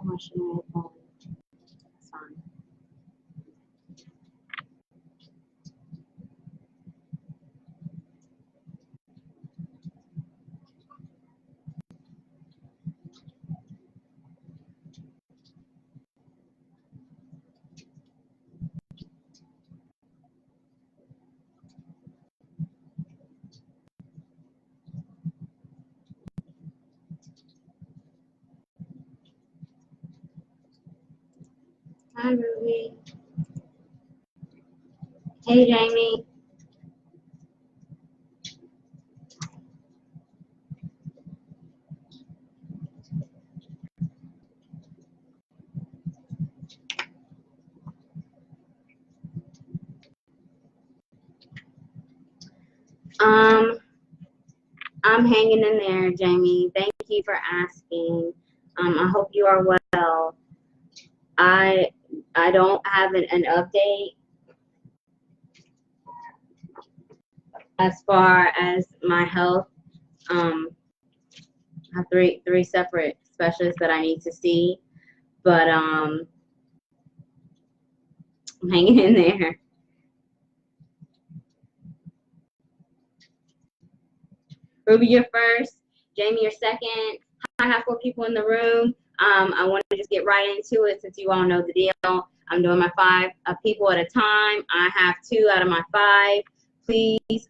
Oh, I should have made one. That's fine. Hi, Ruby. Hey, Jamie. I'm hanging in there, Jamie. Thank you for asking. I hope you are well. I don't have an update as far as my health. I have three separate specialists that I need to see, but I'm hanging in there. Ruby, you're first. Jamie, you're second. I have 4 people in the room. I want to just get right into it since you all know the deal. I'm doing my 5 people at a time. I have 2 out of my 5. Please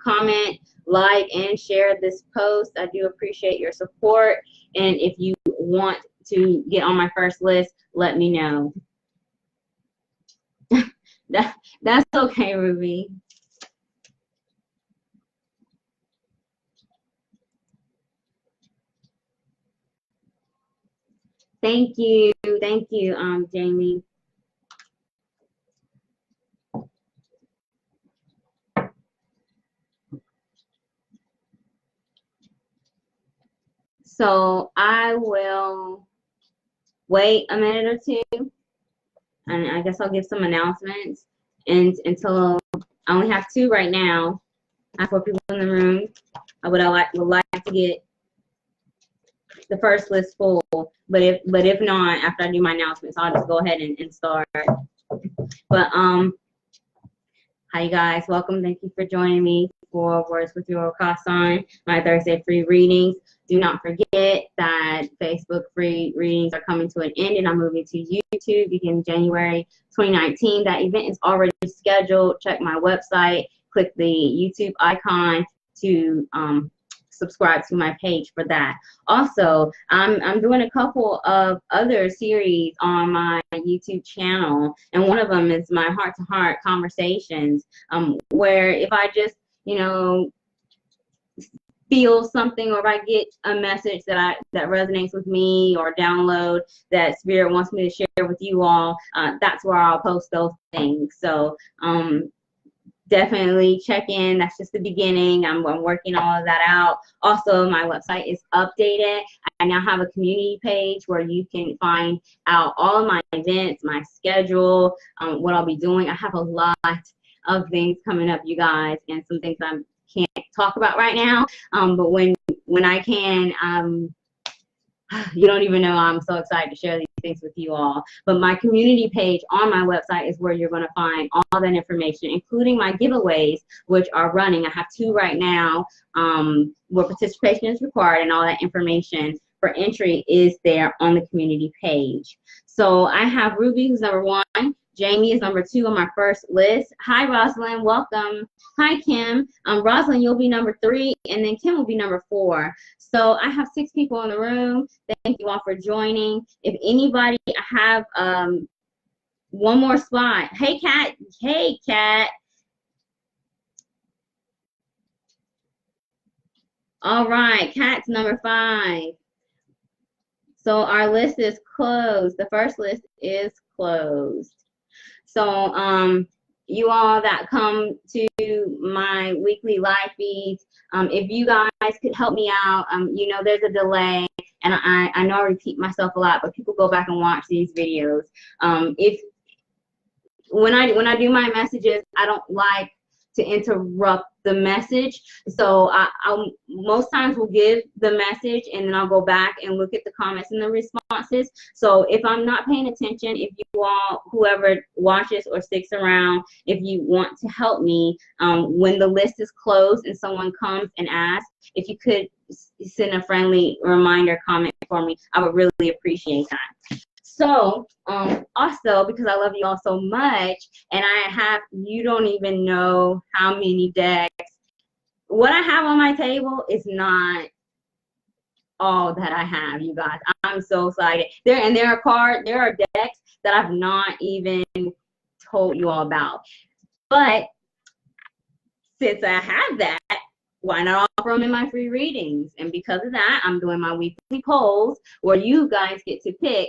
comment, like, and share this post. I do appreciate your support. And if you want to get on my first list, let me know. That's okay, Ruby. Thank you, Jamie. So I will wait a minute or 2, and I guess I'll give some announcements. And until I only have 2 right now, I have 4 people in the room. I would like to get the first list full, but if not, after I do my announcements, I'll just go ahead and start. But hi you guys, welcome. Thank you for joining me for Words with Your Kasan, my Thursday free readings. Do not forget that Facebook free readings are coming to an end, and I'm moving to YouTube beginning January 2019. That event is already scheduled. Check my website, click the YouTube icon to subscribe to my page for that. Also, I'm doing a couple of other series on my YouTube channel, and one of them is my heart-to-heart conversations, where if I just, you know, feel something, or if I get a message that resonates with me, or download that Spirit wants me to share with you all, that's where I'll post those things. So definitely check in. That's just the beginning. I'm working all of that out. Also, my website is updated. I now have a community page where you can find out all of my events, my schedule, what I'll be doing. I have a lot of things coming up, you guys, and some things I can't talk about right now. But when I can, you don't even know, I'm so excited to share these things with you all. But my community page on my website is where you're going to find all that information, including my giveaways, which are running. I have 2 right now where participation is required, and all that information for entry is there on the community page. So I have Ruby, who's number 1. Jamie is number 2 on my first list. Hi, Rosalind. Welcome. Hi, Kim. Rosalind, you'll be number 3, and then Kim will be number 4. So I have 6 people in the room. Thank you all for joining. If anybody have one more spot. Hey, Kat. Hey, Kat. All right. Kat's number 5. So our list is closed. The first list is closed. So you all that come to my weekly live feeds, if you guys could help me out, you know there's a delay, and I know I repeat myself a lot, but people go back and watch these videos. When I do my messages, I don't like to interrupt the message. So I'll most times will give the message, and then I'll go back and look at the comments and the responses. So if I'm not paying attention, if you all, whoever watches or sticks around, if you want to help me, when the list is closed and someone comes and asks, if you could send a friendly reminder comment for me, I would really appreciate that. So also, because I love you all so much, and you don't even know how many decks. What I have on my table is not all that I have, you guys. I'm so excited. There are decks that I've not even told you all about. But since I have that, why not offer them in my free readings? And because of that, I'm doing my weekly polls where you guys get to pick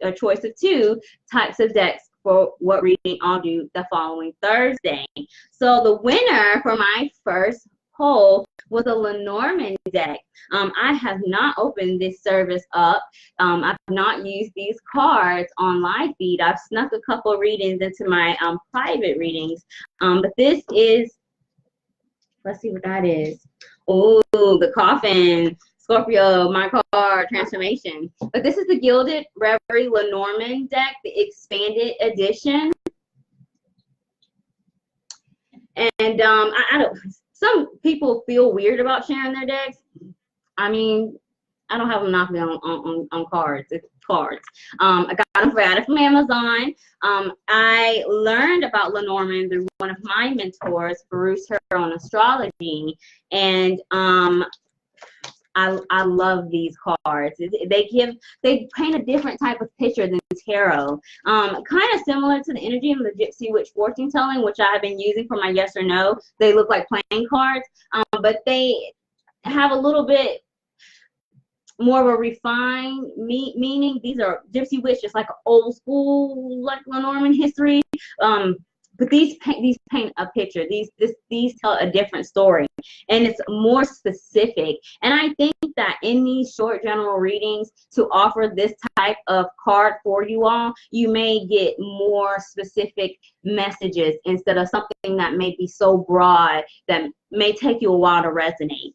a choice of 2 types of decks for what reading I'll do the following Thursday. So the winner for my first poll was a Lenormand deck. I have not opened this service up. I've not used these cards on live feed. I've snuck a couple readings into my private readings. But this is, let's see what that is. Oh, the Coffin, Scorpio, my card, transformation. But this is the Gilded Reverie Lenormand deck, the expanded edition. And I don't, some people feel weird about sharing their decks. I mean, I don't have a monopoly on cards. It's cards. I got them from Amazon. I learned about Lenormand through one of my mentors, Bruce, her on astrology, and I love these cards. They paint a different type of picture than tarot. Kind of similar to the energy of the Gypsy Witch fortune telling, which I have been using for my yes or no. They look like playing cards, but they have a little bit more of a refined meaning. These are Gypsy Witch, just like old school, like Lenormand history. But these paint a picture. These tell a different story, and it's more specific. And I think that in these short general readings, to offer this type of card for you all, you may get more specific messages instead of something that may be so broad that may take you a while to resonate.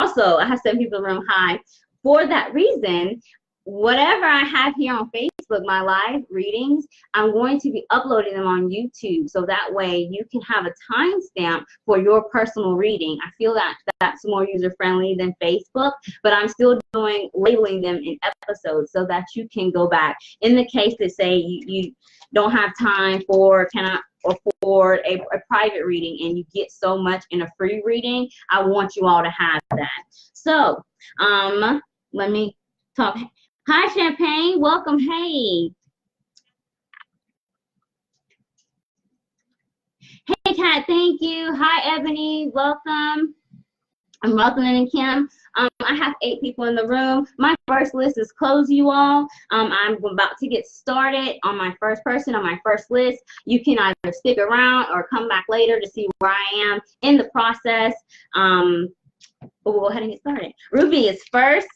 Also, I have 7 people in the room. Hi. For that reason, whatever I have here on Facebook, my live readings, I'm going to be uploading them on YouTube, so that way you can have a timestamp for your personal reading. I feel that that's more user-friendly than Facebook, but I'm still labeling them in episodes so that you can go back. In the case that say you don't have time for, cannot afford a private reading, and you get so much in a free reading, I want you all to have that. So, let me talk. Hi, Champagne. Welcome. Hey. Hey, Kat. Thank you. Hi, Ebony. Welcome. I'm Rosalind and Kim. I have 8 people in the room. My first list is closed, you all. I'm about to get started on my first person on my first list. You can either stick around or come back later to see where I am in the process. But we'll go ahead and get started. Ruby is first.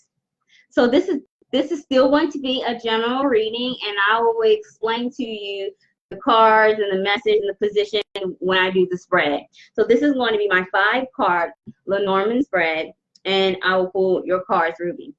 So this is still going to be a general reading, and I will explain to you the cards and the message and the position when I do the spread. So this is going to be my 5-card Lenormand spread, and I will pull your cards, Ruby.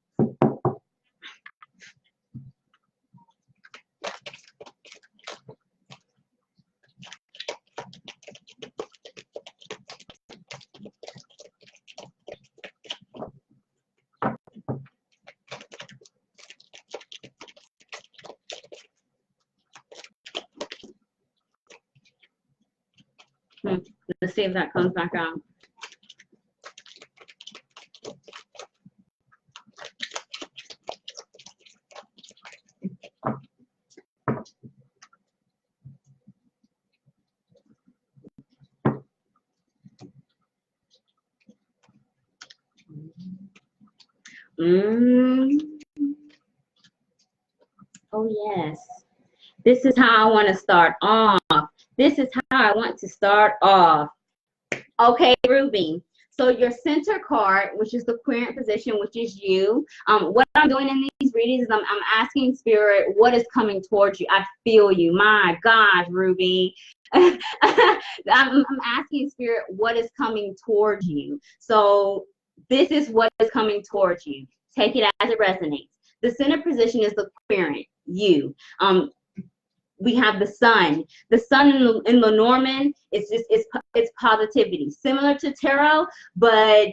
Let's see if that comes back out. Oh, yes. This is how I want to start off. This is how I want to start off. Okay, Ruby. So your center card, which is the querent position, which is you. What I'm doing in these readings is I'm asking Spirit, what is coming towards you? I feel you. My gosh, Ruby. I'm asking Spirit, what is coming towards you? So this is what is coming towards you. Take it as it resonates. The center position is the querent, you. We have the sun. The sun in Lenormand, it's positivity, similar to tarot, but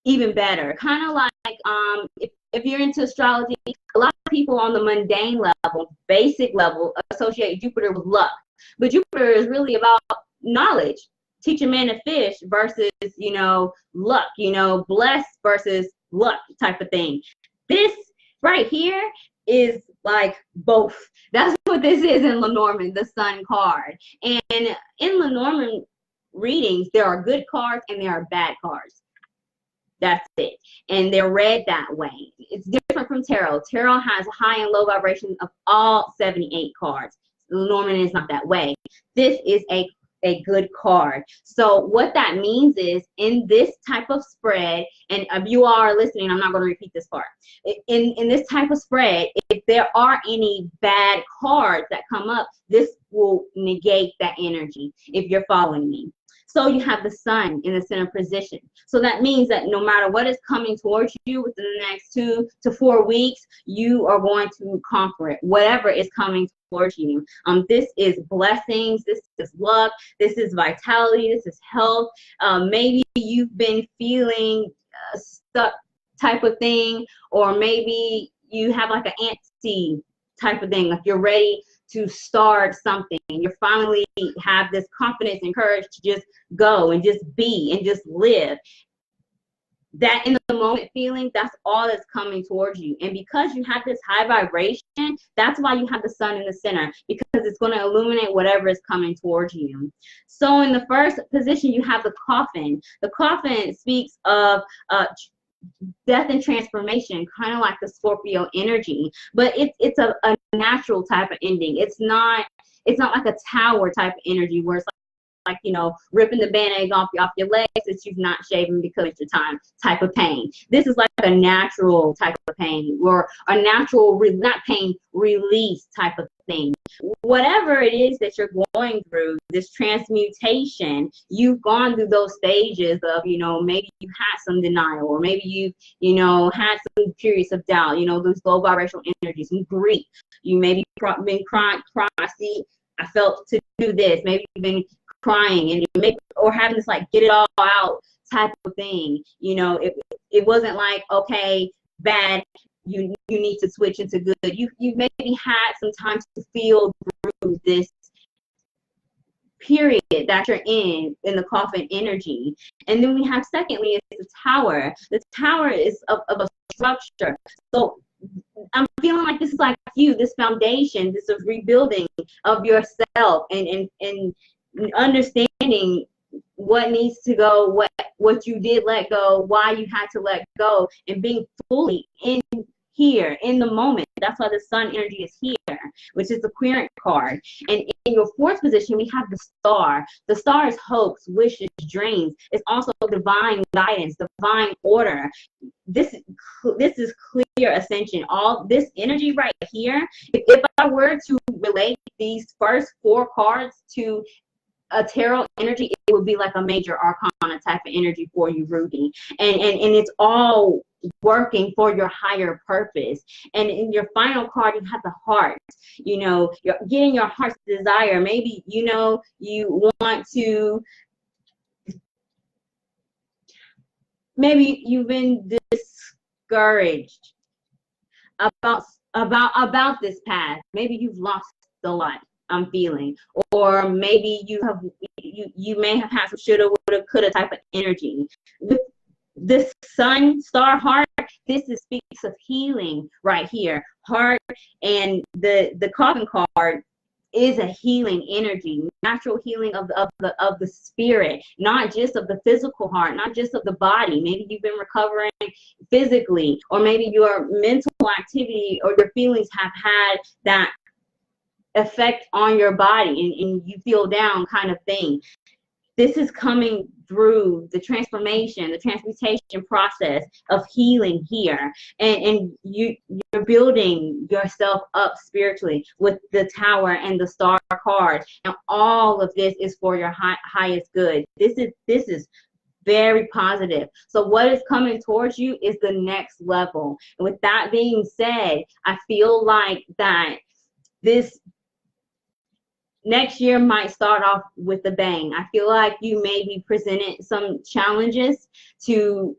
even better. Kind of like if you're into astrology, a lot of people on the mundane level, basic level, associate Jupiter with luck. But Jupiter is really about knowledge. Teach a man to fish versus, luck, blessed versus luck type of thing. This right here is like both. That's what this is in Lenormand, the sun card. And in Lenormand readings, there are good cards and there are bad cards. That's it. And they're read that way. It's different from tarot. Tarot has high and low vibrations of all 78 cards. Lenormand is not that way. This is a good card. So what that means is in this type of spread, and if you are listening, I'm not going to repeat this part. In this type of spread, if there are any bad cards that come up, this will negate that energy if you're following me. So you have the sun in the center position. So that means that no matter what is coming towards you within the next 2 to 4 weeks, you are going to conquer it, whatever is coming towards you. This is blessings, this is luck, this is vitality, this is health. Maybe you've been feeling stuck type of thing, or maybe you have like an antsy type of thing, like you're ready to start something. You finally have this confidence and courage to just go and just be and just live. That in the moment feeling, that's all that's coming towards you. And because you have this high vibration, that's why you have the sun in the center, because it's going to illuminate whatever is coming towards you. So in the first position, you have the coffin. The coffin speaks of death and transformation, kind of like the Scorpio energy, but it's a natural type of ending. It's not like a tower type of energy where it's like ripping the band-aids off your legs that you've not shaven because of your time type of pain. This is like a natural type of pain, or a natural not pain release type of thing. Whatever it is that you're going through, this transmutation, you've gone through those stages of, maybe you had some denial, or maybe you had some periods of doubt, those low vibrational energies, some grief. You maybe been crying, see, I felt to do this. Maybe you've been crying and or having this like get it all out type of thing. It wasn't like, okay, bad, you need to switch into good. You maybe had some time to feel through this period that you're in the coffin energy. And then we have, secondly, is the tower. The tower is of a structure. So I'm feeling like this is like this foundation, this is rebuilding of yourself, and understanding what needs to go, what you did let go, why you had to let go, and being fully in here in the moment. That's why the sun energy is here, which is the querent card. And in your fourth position, we have the star. The star is hopes, wishes, dreams. It's also divine guidance, divine order. This is clear ascension. All this energy right here, if I were to relate these first 4 cards to a tarot energy, it would be like a major arcana type of energy for you, Ruby. And it's all working for your higher purpose. And in your final card, you have the heart. You're getting your heart's desire. Maybe you want to, maybe you've been discouraged about this path. Maybe you've lost a lot, I'm feeling, or maybe you may have had some shoulda, woulda, coulda type of energy. With this sun, star, heart, this speaks of healing right here. Heart, and the coffin card is a healing energy, natural healing of the spirit, not just of the physical heart, not just of the body. Maybe you've been recovering physically, or maybe your mental activity or your feelings have had that effect on your body, and you feel down kind of thing. this is coming through the transformation, the transmutation process of healing here. And you're building yourself up spiritually with the Tower and the Star card. And all of this is for your highest good. This is very positive. So what is coming towards you is the next level. And with that being said, I feel like that this next year might start off with a bang. I feel like you may be presented some challenges, to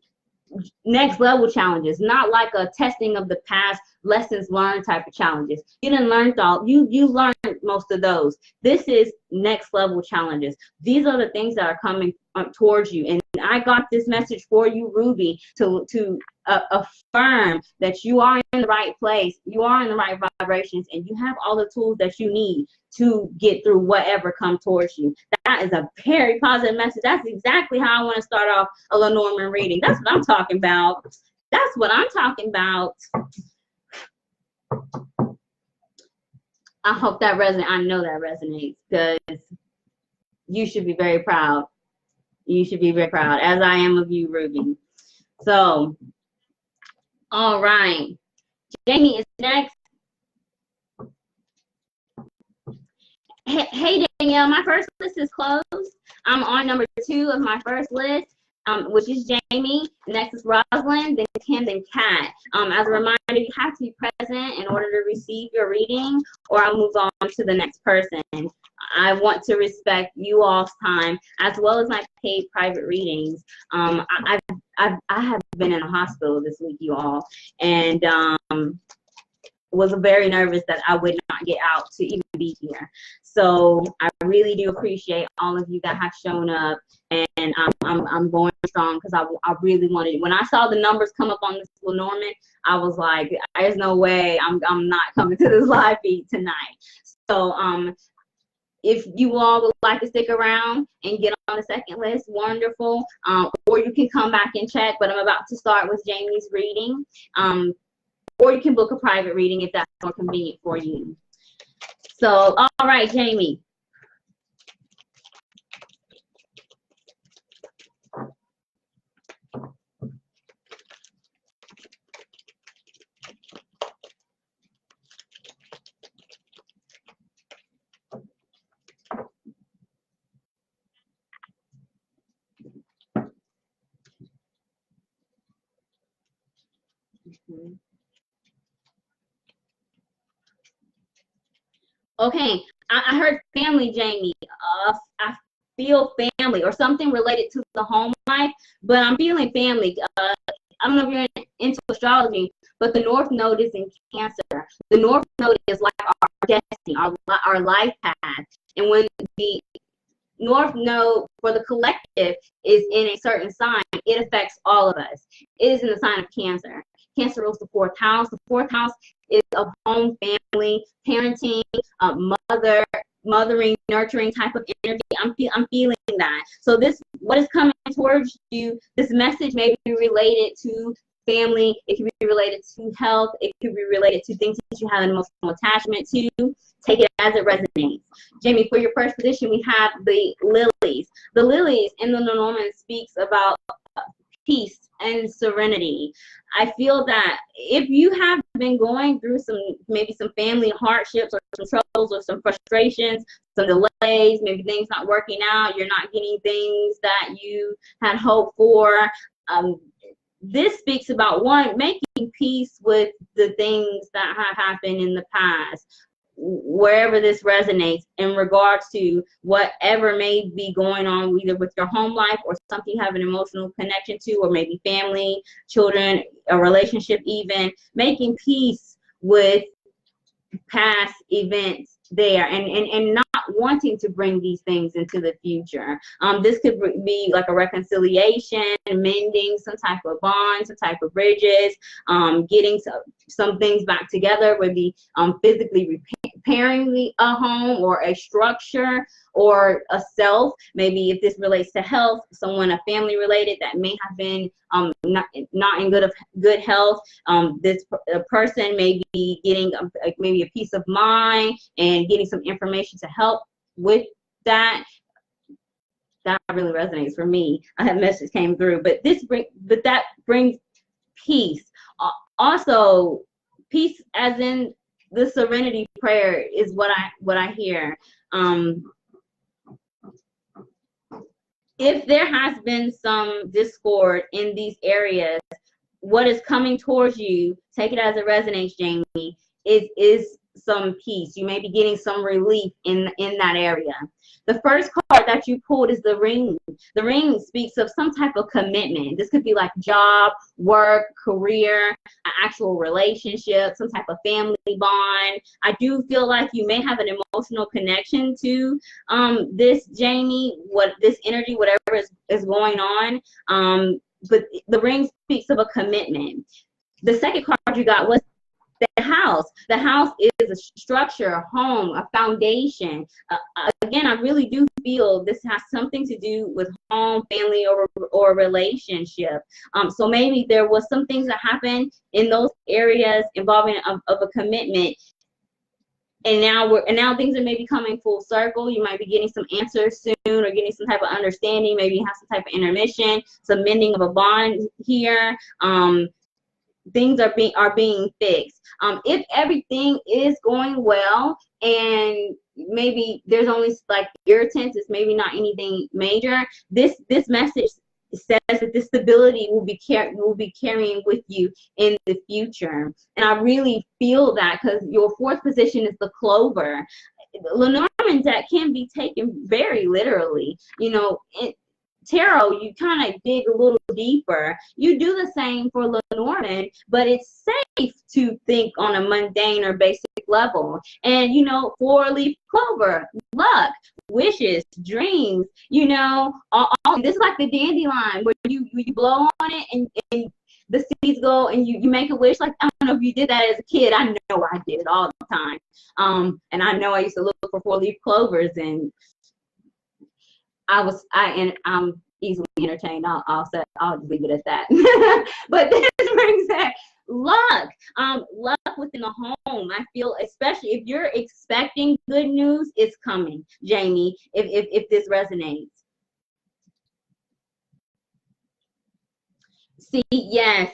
next level challenges, not like a testing of the past, lessons learned type of challenges. You didn't learn all, you learned most of those. This is next level challenges. These are the things that are coming towards you. And I got this message for you, Ruby, to affirm that you are in the right place, you are in the right vibrations, and you have all the tools that you need to get through whatever comes towards you. That is a very positive message. That's exactly how I want to start off a Lenormand reading. That's what I'm talking about. That's what I'm talking about. I hope that resonates. I know that resonates, because you should be very proud. You should be very proud, as I am of you, Ruby. So, all right. Jamie is next. Hey, Danielle, my first list is closed. I'm on number 2 of my first list, which is Jamie. Next is Rosalind, then Kim, then Kat. As a reminder, you have to be present in order to receive your reading, or I'll move on to the next person. I want to respect you all's time, as well as my paid private readings. I have been in a hospital this week, you all, and was very nervous that I would not get out to even be here. So I really do appreciate all of you that have shown up, and I'm going strong, because I really wanted. When I saw the numbers come up on this Lenormand, I was like, there's no way I'm not coming to this live feed tonight. So if you all would like to stick around and get on the second list, wonderful. Or you can come back and check, but I'm about to start with Jamie's reading. Or you can book a private reading if that's more convenient for you. So, all right, Jamie. Okay, I heard family, Jamie. I feel family, or something related to the home life, but I'm feeling family. I don't know if you're into astrology, but the North Node is in Cancer. The North Node is like our destiny, our life path. And when the North Node for the collective is in a certain sign, it affects all of us. It is in the sign of Cancer. Cancer rules the 4th house. The 4th house is of home, family, parenting, mothering, nurturing type of energy. I'm feeling that. So what is coming towards you, this message may be related to family. It could be related to health. It could be related to things that you have an emotional attachment to. Take it as it resonates. Jamie, for your first position, we have the lilies. The lilies in the Lenormand speaks about peace and serenity. I feel that if you have been going through maybe some family hardships, or some troubles, or some frustrations, some delays, maybe things not working out, you're not getting things that you had hoped for, this speaks about, one, making peace with the things that have happened in the past, wherever this resonates, in regards to whatever may be going on, either with your home life or something you have an emotional connection to, or maybe family, children, a relationship even. Making peace with past events there, and not wanting to bring these things into the future. This could be like a reconciliation, mending some type of bond, some type of bridges, getting some things back together, would be physically repairing a home or a structure or a self. Maybe if this relates to health, a family related that may have been not in good health, this person may be getting maybe a peace of mind and getting some information to help with that. that really resonates for me. I had message came through, but that brings peace. Also, peace as in the serenity prayer is what I hear. If there has been some discord in these areas, what is coming towards you, take it as it resonates, Jamie, is some peace. You may be getting some relief in that area. The first card that you pulled is the ring. The ring speaks of some type of commitment. This could be like job, work, career, an actual relationship, some type of family bond. I do feel like you may have an emotional connection to this, Jamie, this energy, whatever is going on. But the ring speaks of a commitment. The second card you got was the house. The house is a structure, a home, a foundation. Again, I really do feel this has something to do with home, family, or relationship. So maybe there was some things that happened in those areas involving of a commitment. And now things are maybe coming full circle. You might be getting some answers soon, or getting some type of understanding. Maybe you have some type of intermission, some mending of a bond here. Things are being fixed. If everything is going well, and maybe there's only like irritants, it's maybe not anything major. This message says that this stability will be carrying with you in the future. And I really feel that, because your fourth position is the clover. Lenormand deck can be taken very literally. You know, tarot, you kind of dig a little deeper. You do the same for Lenormand, but it's safe to think on a mundane or basic level. And, you know, four-leaf clover, luck, wishes, dreams, you know, this is like the dandelion, where you blow on it and the seeds go, and you make a wish. Like, I don't know if you did that as a kid. I know I did all the time. And I know I used to look for four-leaf clovers, and I'm easily entertained. I'll just leave it at that. But this brings that luck. Luck within the home. I feel, especially if you're expecting good news, it's coming, Jamie. If this resonates. See, yes.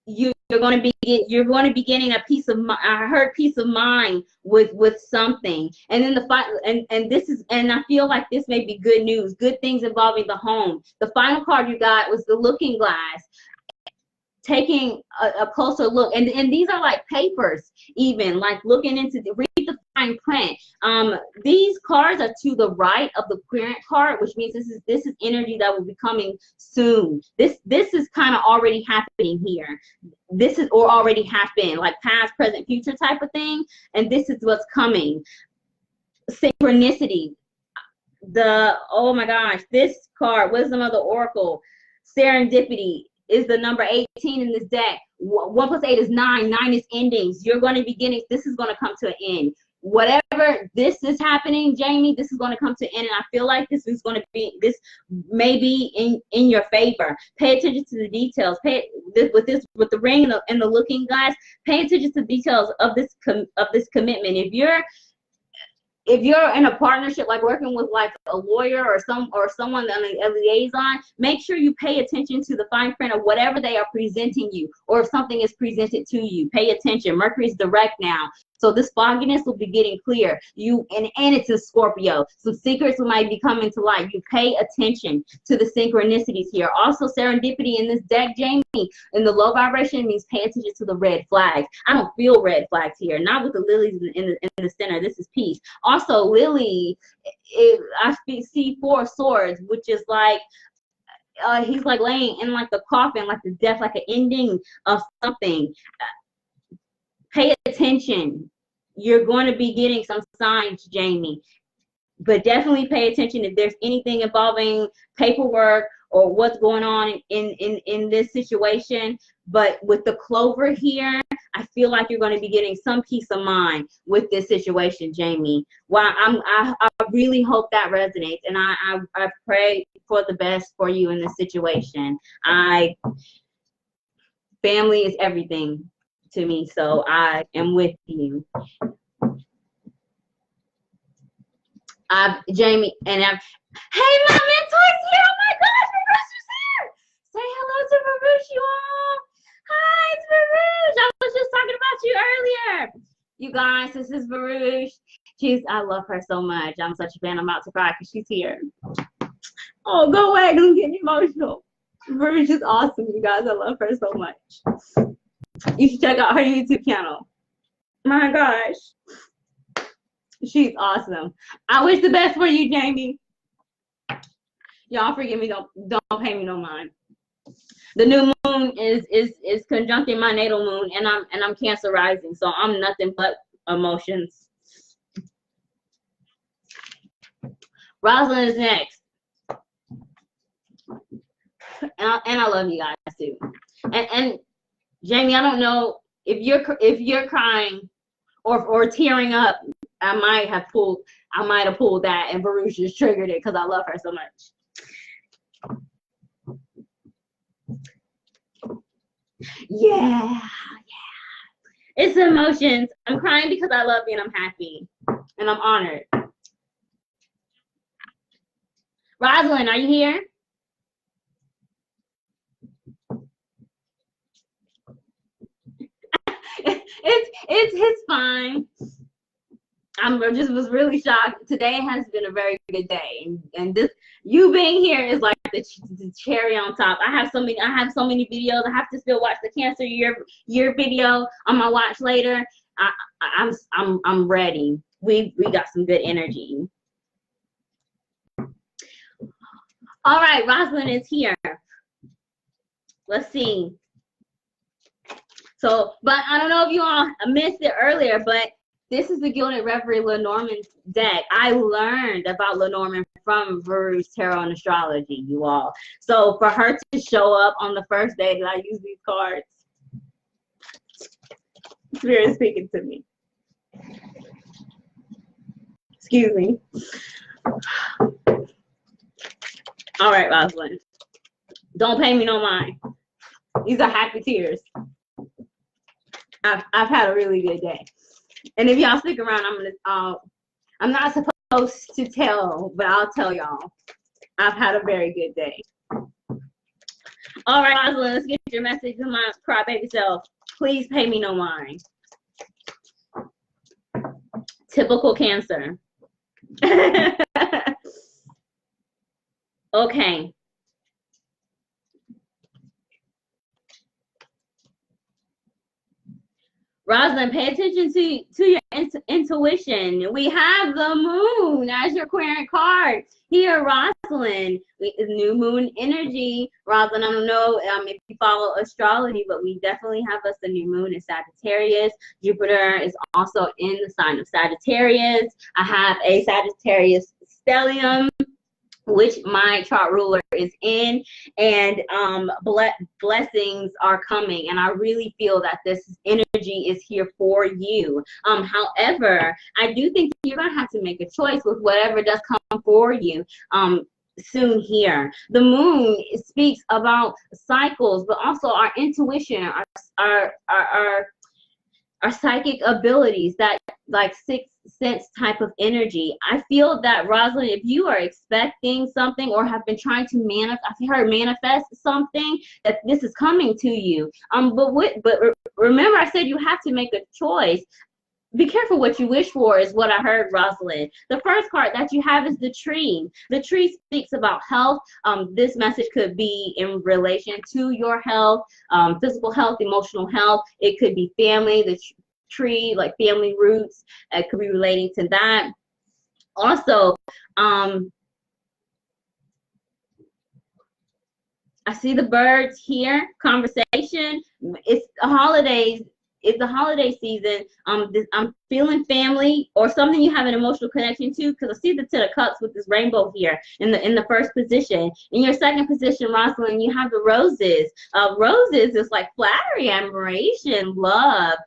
You're going to be getting a peace of mind. I heard peace of mind with something. And then and I feel like this may be good news, good things involving the home. The final card you got was the looking glass. Taking a closer look, and these are like papers, even like looking into read the fine print. These cards are to the right of the current card, which means this is energy that will be coming soon. This is kind of already happening here. This is, or already happened, like past, present, future type of thing. And this is what's coming. Synchronicity. Oh my gosh, this card, Wisdom of the Oracle, serendipity, is the number 18 in this deck. 1 plus 8 is 9. 9 is endings. You're going to be getting, this is going to come to an end. Whatever this is happening, Jamie, this is going to come to an end. And I feel like this may be in your favor. Pay attention to the details. With the ring and the looking glass, pay attention to the details of this commitment. If you're in a partnership, like working with like a lawyer or someone, a liaison, make sure you pay attention to the fine print of whatever they are presenting you, or if something is presented to you. Pay attention. Mercury's direct now, so this fogginess will be getting clear. And it's a Scorpio. Some secrets might be coming to light. You pay attention to the synchronicities here. Also, serendipity in this deck, Jamie, in the low vibration, means pay attention to the red flags. I don't feel red flags here. Not with the lilies in the center. This is peace. Also, Lily, I see 4 swords, which is like he's like laying in like the coffin, like the death, like an ending of something. Pay attention. You're going to be getting some signs, Jamie. But definitely pay attention if there's anything involving paperwork or what's going on in this situation. But with the clover here, I feel like you're going to be getting some peace of mind with this situation, Jamie. Well, I really hope that resonates, and I pray for the best for you in this situation. Family is everything to me, so I am with you. Jamie, and hey, my mentor's here. Oh my gosh, Baruch is here. Say hello to Baruch, you all. Hi, it's Baruch. I was just talking about you earlier. You guys, this is Baruch. I love her so much. I'm such a fan. I'm about to cry because she's here. Oh, go away. I'm getting emotional. Baruch is awesome, you guys. I love her so much. You should check out her YouTube channel. My gosh. She's awesome. I wish the best for you, Jamie. Y'all forgive me. Don't pay me no mind. The new moon is conjuncting my natal moon, and I'm Cancer rising, so I'm nothing but emotions. Rosalind is next, and I love you guys too. And Jamie, I don't know if you're crying or tearing up. I might have pulled that, and Baruch just triggered it because I love her so much. Yeah. It's emotions. I'm crying because I love you and I'm happy. And I'm honored. Rosalind, are you here? It's fine. Just was really shocked. Today has been a very good day, and this you being here is like the cherry on top. I have so many videos. I have to still watch the Cancer year video on my watch later. I'm ready. We got some good energy. All right, Rosalind is here. Let's see. So, but I don't know if you all missed it earlier, but this is the Gilded Reverie Lenormand deck. I learned about Lenormand from Baruch Tarot and Astrology, you all. So for her to show up on the first day that I use these cards, Spirit is speaking to me. Excuse me. All right, Rosalind. Don't pay me no mind. These are happy tears. I've had a really good day. And if y'all stick around, I'm not supposed to tell, but I'll tell y'all. I've had a very good day. All right, Rosalind, let's get your message to my crybaby self. Please pay me no mind. Typical Cancer. Okay. Rosalind, pay attention to your intuition. We have the moon as your querent card here, Rosalind. New moon energy. Rosalind, I don't know if you follow astrology, but we definitely have us the new moon in Sagittarius. Jupiter is also in the sign of Sagittarius. I have a Sagittarius stellium, which my chart ruler is in, and blessings are coming, and I really feel that this energy is here for you. However, I do think you're gonna have to make a choice with whatever does come for you soon here. The moon speaks about cycles, but also our intuition, our psychic abilities, that like sixth sense type of energy. I feel that, Rosalind, if you are expecting something or have been trying to manifest something, that this is coming to you. But remember, I said you have to make a choice. Be careful what you wish for is what I heard, Rosalind. The first card that you have is the tree. The tree speaks about health. This message could be in relation to your health, physical health, emotional health. It could be family, the tree, like family roots. It could be relating to that. Also, I see the birds here, conversation. It's the holidays. It's the holiday season. I'm feeling family or something you have an emotional connection to, because I see the Ten of Cups with this rainbow here in the first position. In your second position, Rosalind, you have the roses. Roses is like flattery, admiration, love,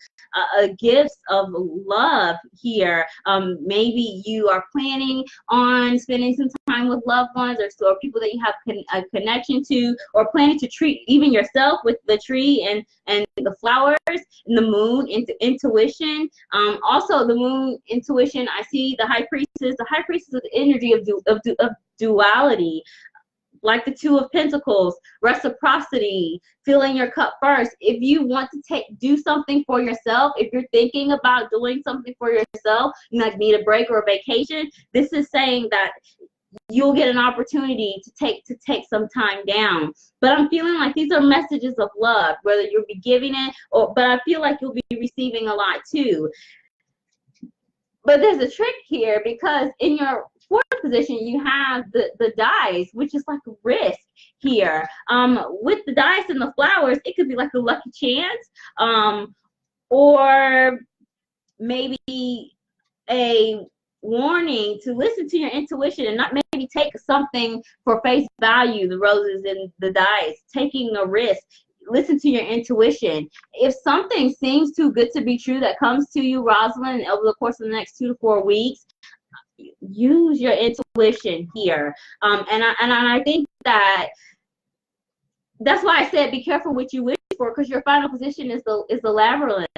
gifts of love here. Maybe you are planning on spending some time with loved ones or people that you have a connection to, or planning to treat even yourself with the tree and the flowers. And the the moon into intuition. Also the moon intuition, I see the high priestess. The high priestess is the energy of duality, like the Two of Pentacles, reciprocity, filling your cup first. If you want to do something for yourself, if you're thinking about doing something for yourself, you like need a break or a vacation, this is saying that you'll get an opportunity to take some time down. But I'm feeling like these are messages of love, whether you'll be giving it, but I feel like you'll be receiving a lot too. But there's a trick here, because in your fourth position you have the dice, which is like a risk here. With the dice and the flowers, it could be like a lucky chance, or maybe a warning to listen to your intuition and not maybe take something for face value, the roses and the dice, taking a risk. Listen to your intuition. If something seems too good to be true that comes to you, Rosalind, over the course of the next 2 to 4 weeks, use your intuition here. And I think that's why I said be careful what you wish for, because your final position is the labyrinth.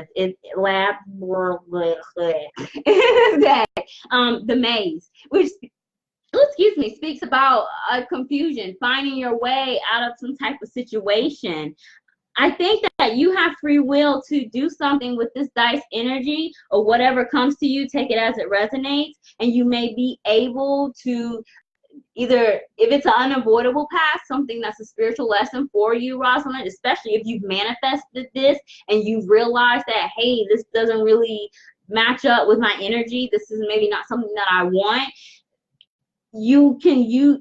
The maze, which, excuse me, speaks about confusion, finding your way out of some type of situation. I think that you have free will to do something with this dice energy, or whatever comes to you, take it as it resonates, and you may be able to either, if it's an unavoidable path, something that's a spiritual lesson for you, Rosalind, especially if you've manifested this and you've realized that, hey, this doesn't really match up with my energy, this is maybe not something that I want. You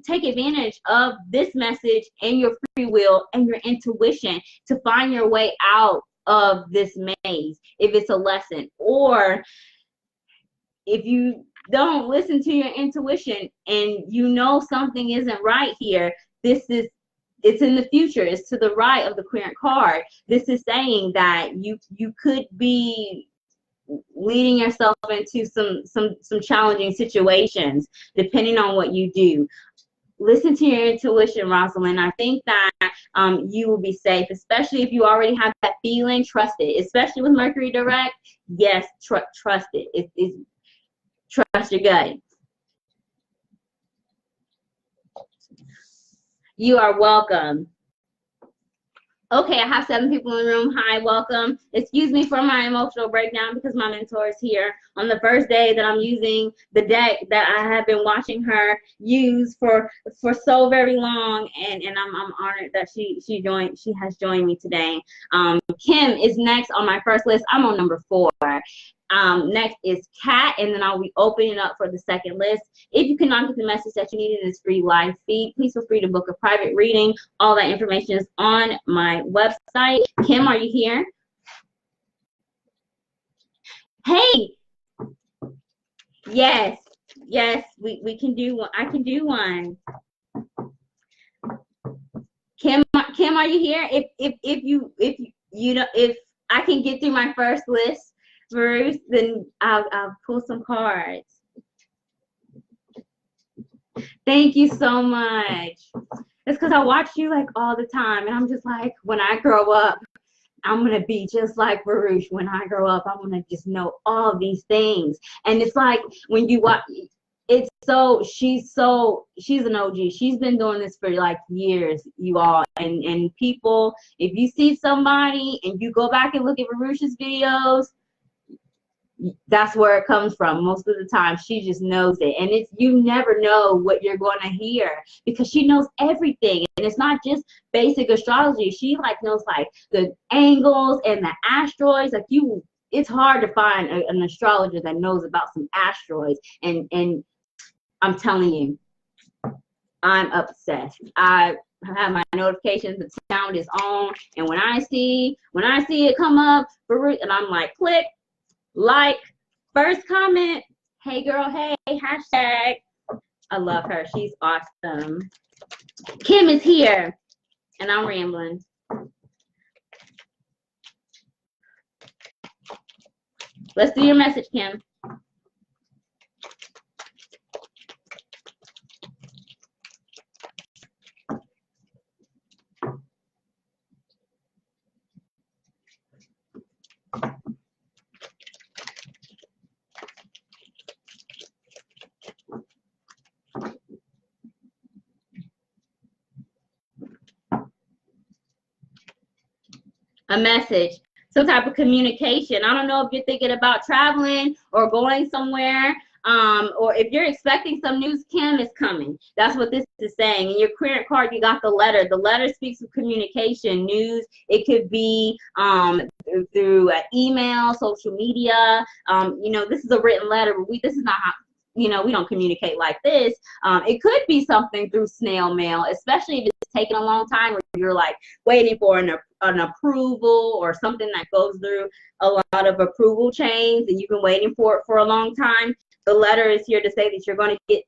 take advantage of this message and your free will and your intuition to find your way out of this maze, if it's a lesson. Or if you don't listen to your intuition and you know something isn't right here, it's in the future, it's to the right of the current card. This is saying that you could be leading yourself into some challenging situations, depending on what you do. Listen to your intuition, Rosalind. I think that you will be safe, especially if you already have that feeling. Trust it, especially with Mercury direct. Yes, trust it. Trust your gut. You are welcome. Okay, I have 7 people in the room. Hi, welcome. Excuse me for my emotional breakdown, because my mentor is here on the first day that I'm using the deck that I have been watching her use for so very long, and I'm honored that she has joined me today. Kim is next on my first list. I'm on number 4. Next is Kat, and then I'll be opening up for the second list. If you cannot get the message that you need in this free live feed, please feel free to book a private reading. All that information is on my website. Kim, are you here? Hey, yes, we can do one. I can do one. Kim, are you here? If I can get through my first list, Bruce, then I'll pull some cards. Thank you so much. It's because I watch you like all the time, and I'm just like, when I grow up, I'm gonna be just like Baruch. When I grow up, I'm gonna just know all these things. And it's like when you watch, she's an OG. She's been doing this for like years, you all. And people, if you see somebody and you go back and look at Baruch's videos, that's where it comes from most of the time. She just knows it, and you never know what you're going to hear, because she knows everything. And it's not just basic astrology. She knows like the angles and the asteroids. Like it's hard to find an astrologer that knows about some asteroids. And I'm telling you, I'm obsessed. I have my notifications, the sound is on, and when I see it come up, and I'm like, click, like, first comment, hey girl, hey, hashtag. I love her. She's awesome. Kim is here, and I'm rambling. Let's do your message, Kim. a message, some type of communication. I don't know if you're thinking about traveling or going somewhere, or if you're expecting some news. Kim is coming. That's what this is saying. In your current card, you got the letter. The letter speaks of communication, news. It could be through email, social media. You know, this is a written letter. This is not how, you know, we don't communicate like this. It could be something through snail mail, especially if it's taking a long time, or you're like waiting for an approval or something that goes through a lot of approval chains, and you've been waiting for it for a long time. The letter is here to say that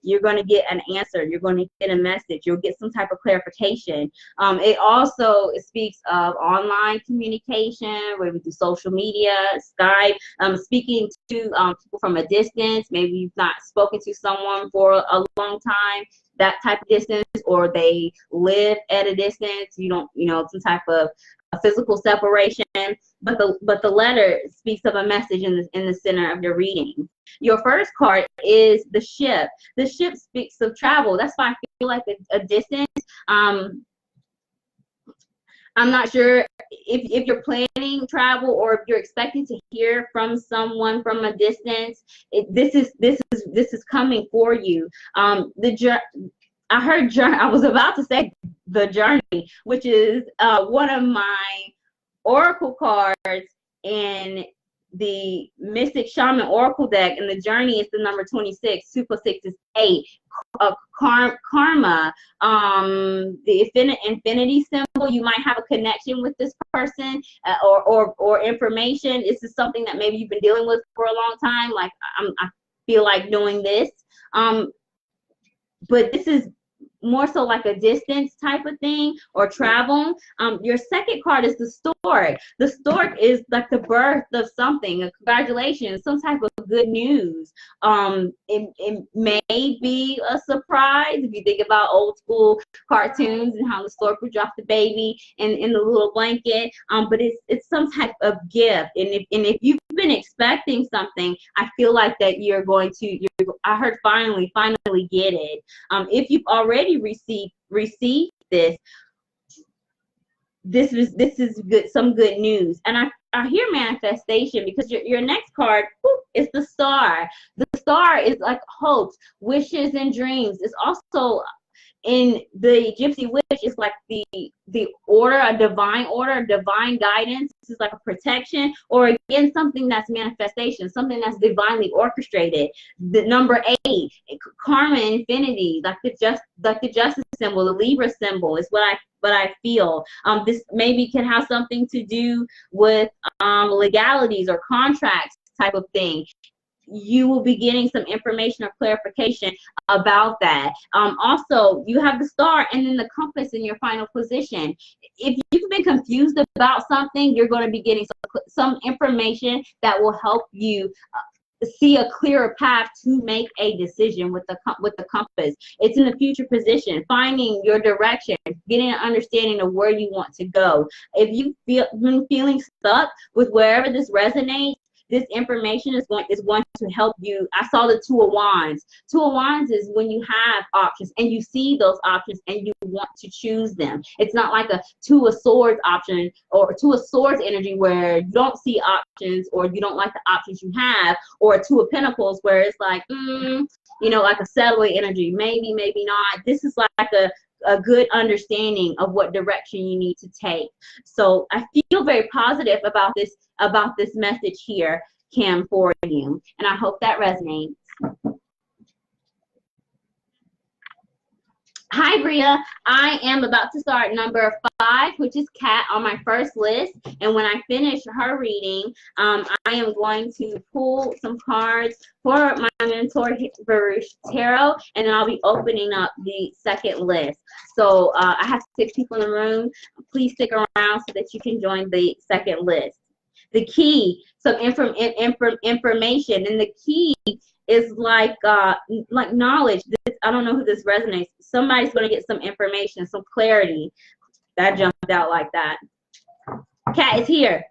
you're going to get an answer. You're going to get a message. You'll get some type of clarification. It also speaks of online communication, whether through social media, Skype, speaking to people from a distance. Maybe you've not spoken to someone for a long time, that type of distance, or they live at a distance. You don't, you know, some type of a physical separation. But the letter speaks of a message in the center of your reading. Your first card is the ship. The ship speaks of travel. That's why I feel like a distance. I'm not sure if you're planning travel or if you're expecting to hear from someone from a distance. This is coming for you. I heard journey. I was about to say the journey, which is one of my oracle cards in the Mystic Shaman Oracle deck, and the journey is the number 26. 2 + 6 is 8. Karma, the infinity symbol. You might have a connection with this person, or information. This is something that maybe you've been dealing with for a long time. Like I feel like doing this, but this is more so like a distance type of thing, or travel. Your second card is the stork. The stork is like the birth of something, a congratulations, some type of good news. It may be a surprise if you think about old school cartoons and how the stork would drop the baby in the little blanket. But it's some type of gift. And if you've been expecting something, I feel like that I heard finally get it. If you've already received this is good, some good news. And I hear manifestation, because your next card, whoop, is the star. The star is like hopes, wishes, and dreams. It's also in the Gypsy Witch, it's like the order, a divine order, divine guidance. This is like a protection, or again, something that's manifestation, something that's divinely orchestrated. The number 8, karma, infinity, like the justice symbol, the Libra symbol is what I feel. This maybe can have something to do with legalities or contracts type of thing. You will be getting some information or clarification about that. Also, you have the star and then the compass in your final position. If you've been confused about something, you're going to be getting some information that will help you see a clearer path to make a decision with the compass. It's in the future position, finding your direction, getting an understanding of where you want to go. If you've been feeling stuck with wherever this resonates, this information is going to help you. I saw the 2 of Wands. 2 of Wands is when you have options and you see those options and you want to choose them. It's not like a 2 of Swords option or 2 of Swords energy where you don't see options or you don't like the options you have, or a 2 of Pentacles where it's like, you know, like a settling energy. Maybe, maybe not. This is like a good understanding of what direction you need to take. So I feel very positive about this message here, Kim, for you, and I hope that resonates. Hi, Bria. I am about to start number 5, which is Kat, on my first list. And when I finish her reading, I am going to pull some cards for my mentor, Baruch Tarot, and then I'll be opening up the second list. So I have 6 people in the room. Please stick around so that you can join the second list. The key, some information, and the key is like knowledge. I don't know who this resonates. Somebody's going to get some information, some clarity. That jumped out like that. Kat is here.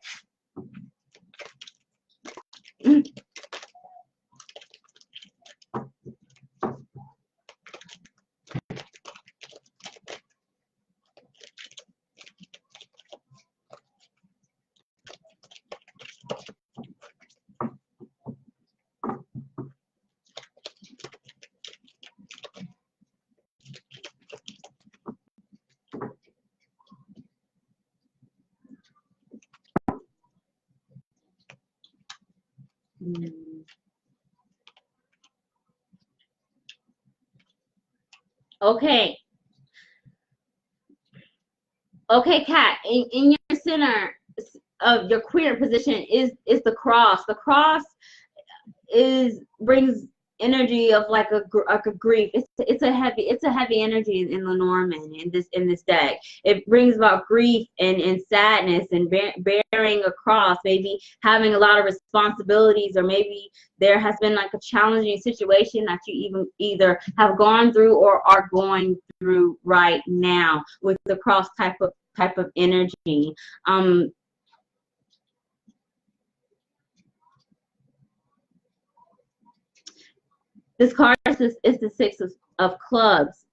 Okay. Okay, Kat, in your center of your queer position is the cross. The cross brings energy of like a grief. It's a heavy energy in Lenormand in this deck. It brings about grief and sadness and bearing a cross, maybe having a lot of responsibilities, or maybe there has been like a challenging situation that you either have gone through or are going through right now with the cross type of energy. This card is the Six of Clubs,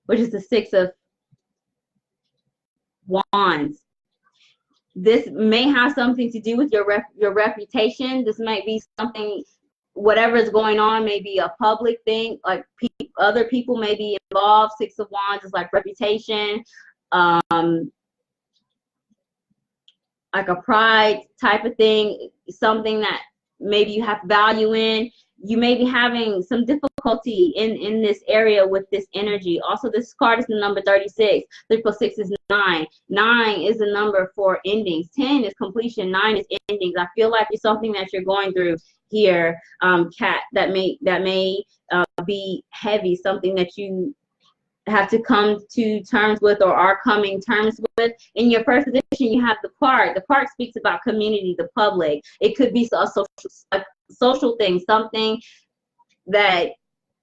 which is the Six of Wands. This may have something to do with your reputation. This might be something, whatever is going on, maybe a public thing, like other people may be involved. Six of Wands is like reputation, like a pride type of thing, something that maybe you have value in. You may be having some difficulty in this area with this energy. Also, this card is the number 36. 3 plus 6 is 9. 9 is the number for endings. 10 is completion. 9 is endings. I feel like it's something that you're going through here, Kat, that may be heavy, something that you have to come to terms with or are coming terms with. In your first position, you have the park. The park speaks about community, the public. It could be a social thing, something that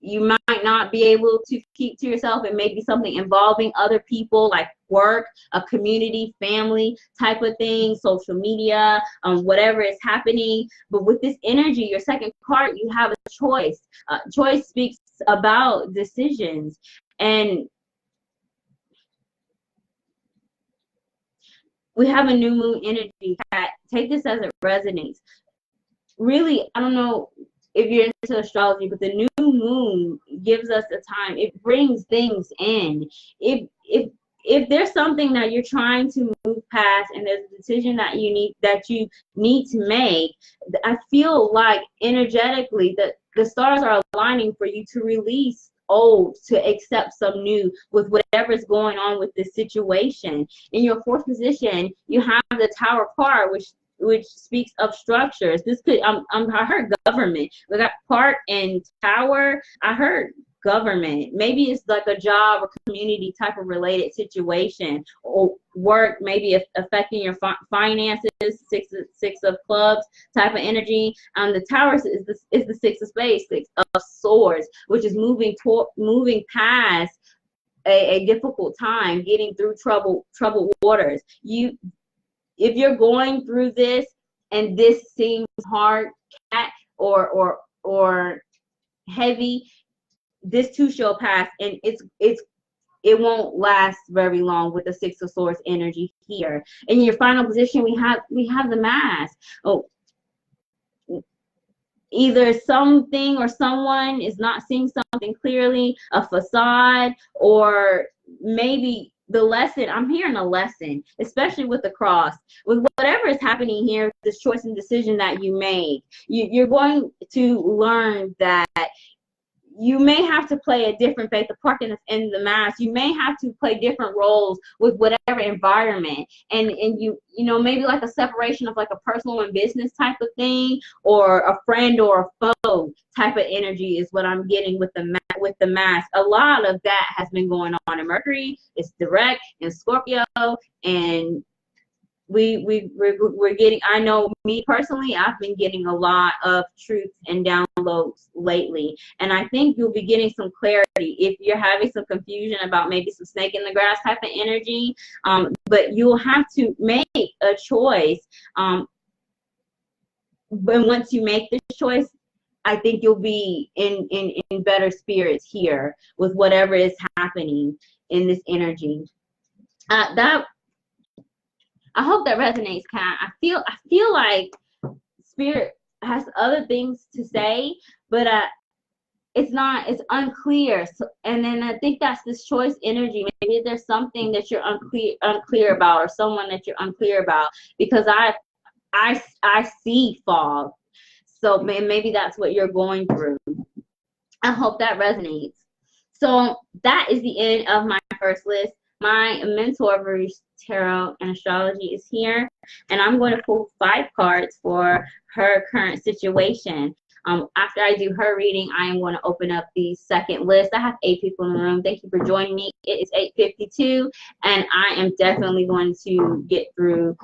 you might not be able to keep to yourself. It may be something involving other people, like work, a community, family type of thing, social media, whatever is happening. But with this energy, your second card, you have a choice. Choice speaks about decisions. And we have a new moon energy. Take this as it resonates. Really, I don't know if you're into astrology, but the new moon gives us a time. It brings things in. If there's something that you're trying to move past and there's a decision that you need to make, I feel like energetically that the stars are aligning for you to release old, to accept some new with whatever's going on with this situation. In your fourth position, you have the Tower card, which speaks of structures. This could I heard government. We got park and tower. I heard government. Maybe it's like a job or community type of related situation, or work maybe affecting your finances. Six of clubs type of energy. The tower is the Six of spades, Six of swords, which is moving past a difficult time, getting through troubled waters. If you're going through this and this seems hard, Kat, or heavy, this too shall pass, and it won't last very long with the Six of Swords energy here. In your final position, we have the Mask. Oh, either something or someone is not seeing something clearly, a facade, or maybe the lesson. I'm hearing a lesson, especially with the cross, with whatever is happening here, this choice and decision that you make. You're going to learn that you may have to play a different faith, the park and the Mask. You may have to play different roles with whatever environment, and you know, maybe like a separation of like a personal and business type of thing, or a friend or a foe type of energy is what I'm getting with the Mask. A lot of that has been going on in Mercury. It's direct in Scorpio, and we're getting, I know me personally, I've been getting a lot of truth and downloads lately, and I think you'll be getting some clarity if you're having some confusion about maybe some snake in the grass type of energy. But you'll have to make a choice, but once you make this choice, I think you'll be in better spirits here with whatever is happening in this energy. I hope that resonates, Kat. I feel like Spirit has other things to say, but it's unclear. So, and then I think that's this choice energy. Maybe there's something that you're unclear about, or someone that you're unclear about, because I see fog. So maybe that's what you're going through. I hope that resonates. So that is the end of my first list. My mentor for tarot and astrology is here, and I'm going to pull 5 cards for her current situation. After I do her reading, I am going to open up the second list. I have 8 people in the room. Thank you for joining me. It is 8:52, and I am definitely going to get through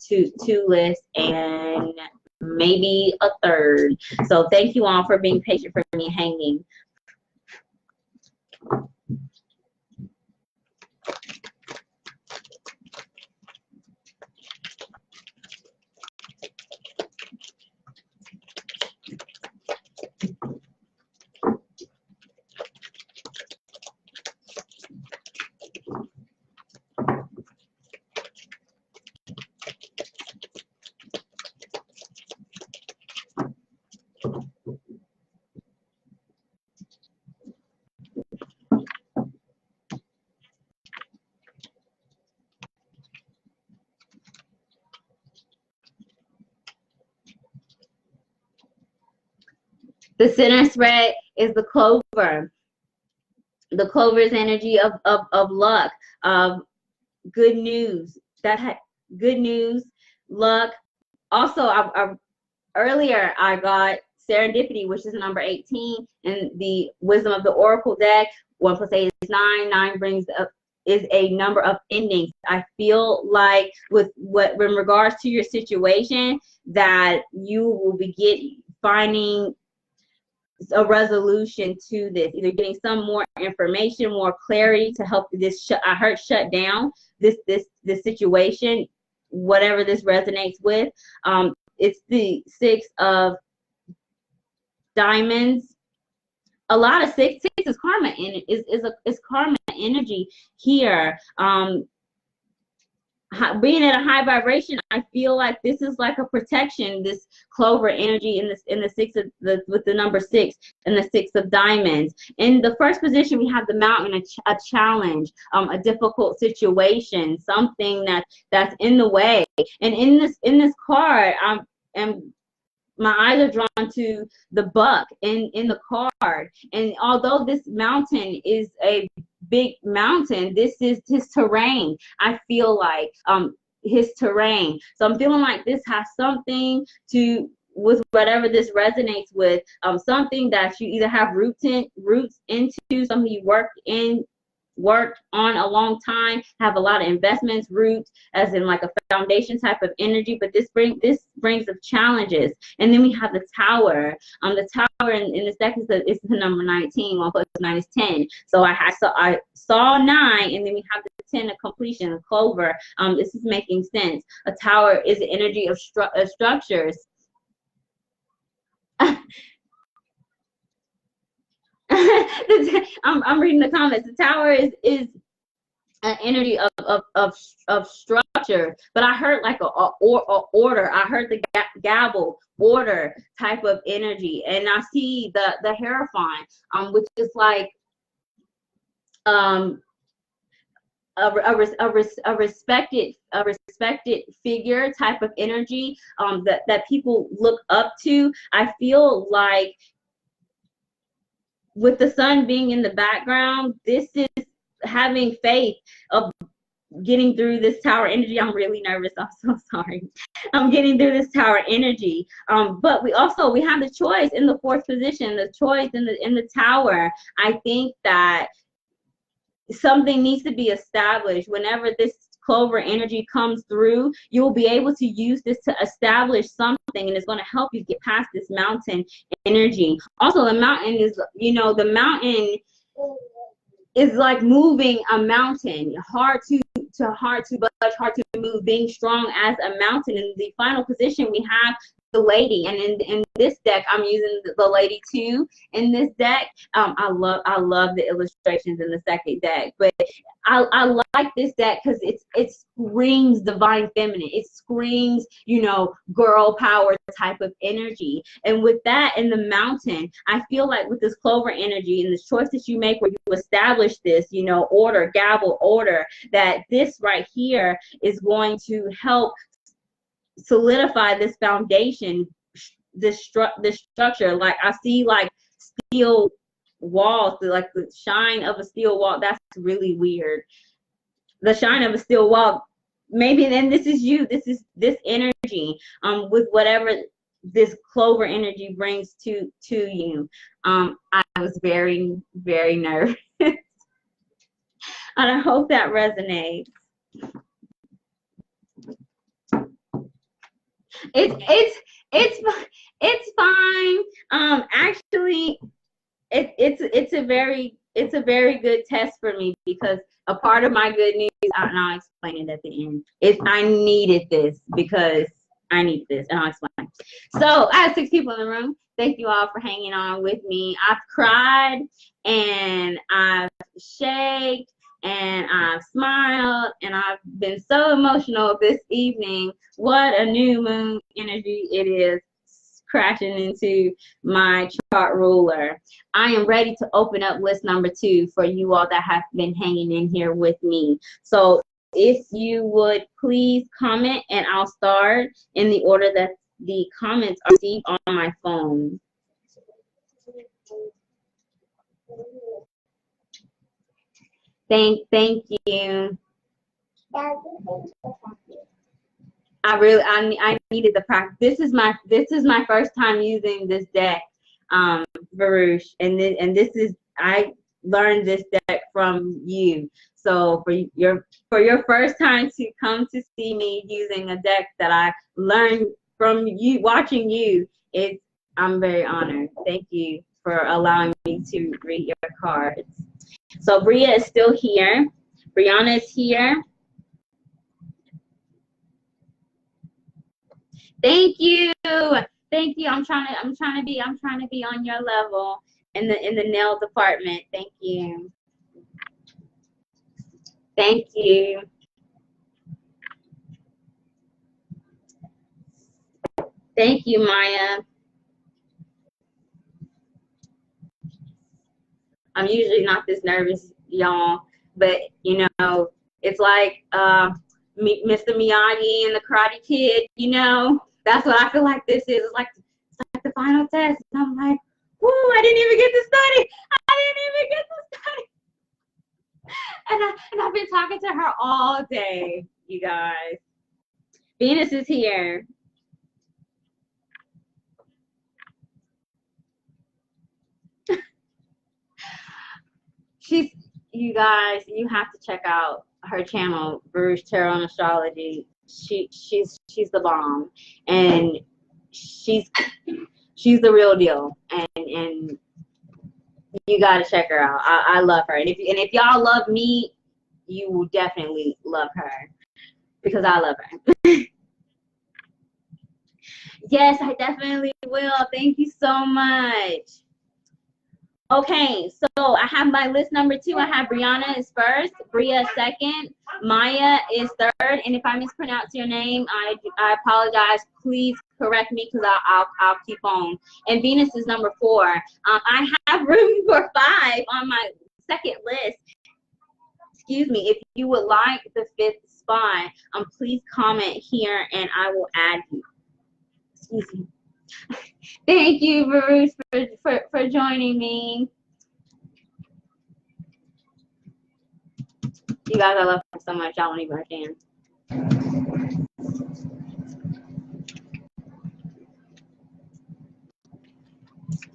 two lists and maybe a third. So thank you all for being patient for me hanging. The center spread is the clover. The clover's energy of luck, of good news. Good news, luck. Also, earlier I got serendipity, which is number 18 in the Wisdom of the Oracle deck. 1 + 8 is 9. 9 brings up is a number of endings. I feel like with in regards to your situation, that you will be finding a resolution to this, either getting some more information, more clarity to help this shut down this situation, whatever this resonates with. It's the 6 of diamonds. A lot of six is karma, and is karma energy here. Being at a high vibration, I feel like this is like a protection. This clover energy in the 6 of with the number 6 and the 6 of diamonds. In the first position, we have the mountain, a challenge, a difficult situation, something that's in the way. And in this card, my eyes are drawn to the buck in the card. And although this mountain is a big mountain, this is his terrain. I feel like his terrain. So I'm feeling like this has something to with whatever this resonates with, something that you either have roots into, something you worked on a long time, have a lot of investments, roots, as in like a foundation type of energy. But this brings up challenges. And then we have the tower. The tower in this deck is the number 19. 1 + 9 is 10. So I saw 9, and then we have the 10 of completion, the clover. This is making sense. A tower is the energy of structures. I'm reading the comments. The tower is an energy of structure, but I heard like a order. I heard the gavel, order type of energy, and I see the Hierophant, which is like a respected figure type of energy, that people look up to. I feel like with the sun being in the background, this is having faith of getting through this tower energy. I'm really nervous. I'm so sorry. I'm getting through this tower energy. But we have the choice in the 4th position, the choice in the tower. I think that something needs to be established. Whenever this clover energy comes through, you'll be able to use this to establish something, and it's going to help you get past this mountain energy. Also, the mountain is like moving a mountain, hard to budge, hard to move, being strong as a mountain. In the final position, we have the lady, and in this deck, I'm using the lady 2 in this deck. I love the illustrations in the second deck, but I like this deck because it screams divine feminine. It screams, girl power type of energy. And with that in the mountain, I feel like with this clover energy and the choices you make where you establish this, order, gavel, order, that this right here is going to help solidify this foundation, the structure. Like I see like steel walls, like the shine of a steel wall. That's really weird. The shine of a steel wall. Maybe then this is you. This is this energy. With whatever this clover energy brings to you. I was very, very nervous. And I hope that resonates. It's fine. Actually, it's a very good test for me, because a part of my good news, and I'll explain it at the end, is I needed this, because I need this, and I'll explain. So I have 6 people in the room. Thank you all for hanging on with me. I've cried, and I've shaked, and I've smiled, and I've been so emotional this evening. What a new moon energy it is crashing into my chart ruler. I am ready to open up list number 2 for you all that have been hanging in here with me. So if you would please comment, and I'll start in the order that the comments are received on my phone. Thank you. I needed the practice. This is my first time using this deck, Varush, and this is, I learned this deck from you. So for your first time to come to see me using a deck that I learned from you, watching you, I'm very honored. Thank you for allowing me to read your cards. So Bria is still here. Brianna is here. Thank you. Thank you. I'm trying to be on your level in the nail department. Thank you. Thank you. Thank you, Maya. I'm usually not this nervous, y'all, but you know, it's like Mr. Miyagi and the Karate Kid, you know. That's what I feel like this is. It's like the final test. And I'm like, whoo, I didn't even get to study. And I've been talking to her all day, you guys. Venus is here. You guys, you have to check out her channel, Bruce Tarot and Astrology. She's the bomb, and she's the real deal, and you got to check her out. I love her, and if y'all love me, you will definitely love her, because I love her. Yes, I definitely will. Thank you so much. Okay, so I have my list number 2. I have Brianna is first, Bria second, Maya is third, and if I mispronounce your name, I apologize. Please correct me, because I'll keep on. And Venus is number 4. I have room for 5 on my second list. Excuse me. If you would like the 5th spot, please comment here, and I will add you. Excuse me. Thank you, Bruce, for joining me. You guys, I love you so much. Y'all don't even understand.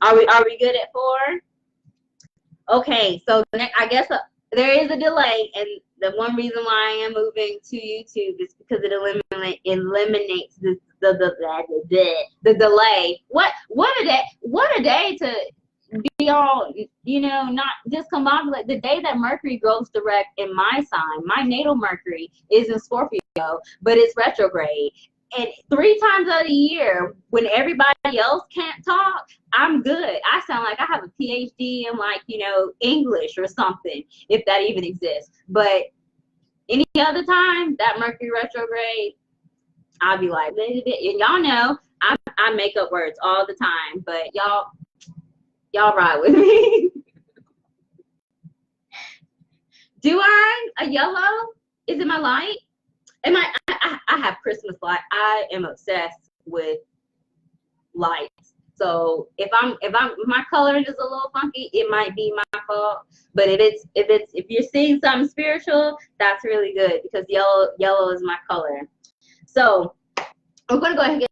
Are we good at 4? Okay, so I guess there is a delay, and the one reason why I am moving to YouTube is because it eliminates the delay. What a day to be all, you know, not just combobulated. The day that Mercury goes direct in my sign, my natal Mercury is in Scorpio, but it's retrograde. And 3 times out of the year, when everybody else can't talk, I'm good. I sound like I have a PhD in, like, you know, English or something, if that even exists. But any other time, that Mercury retrograde, I'll be like, and y'all know I make up words all the time, but y'all ride with me. Do I? A yellow? Is it my light? Am I have Christmas light. I am obsessed with lights. So if my coloring is a little funky, it might be my fault. But if you're seeing something spiritual, that's really good, because yellow is my color. So we're gonna go ahead and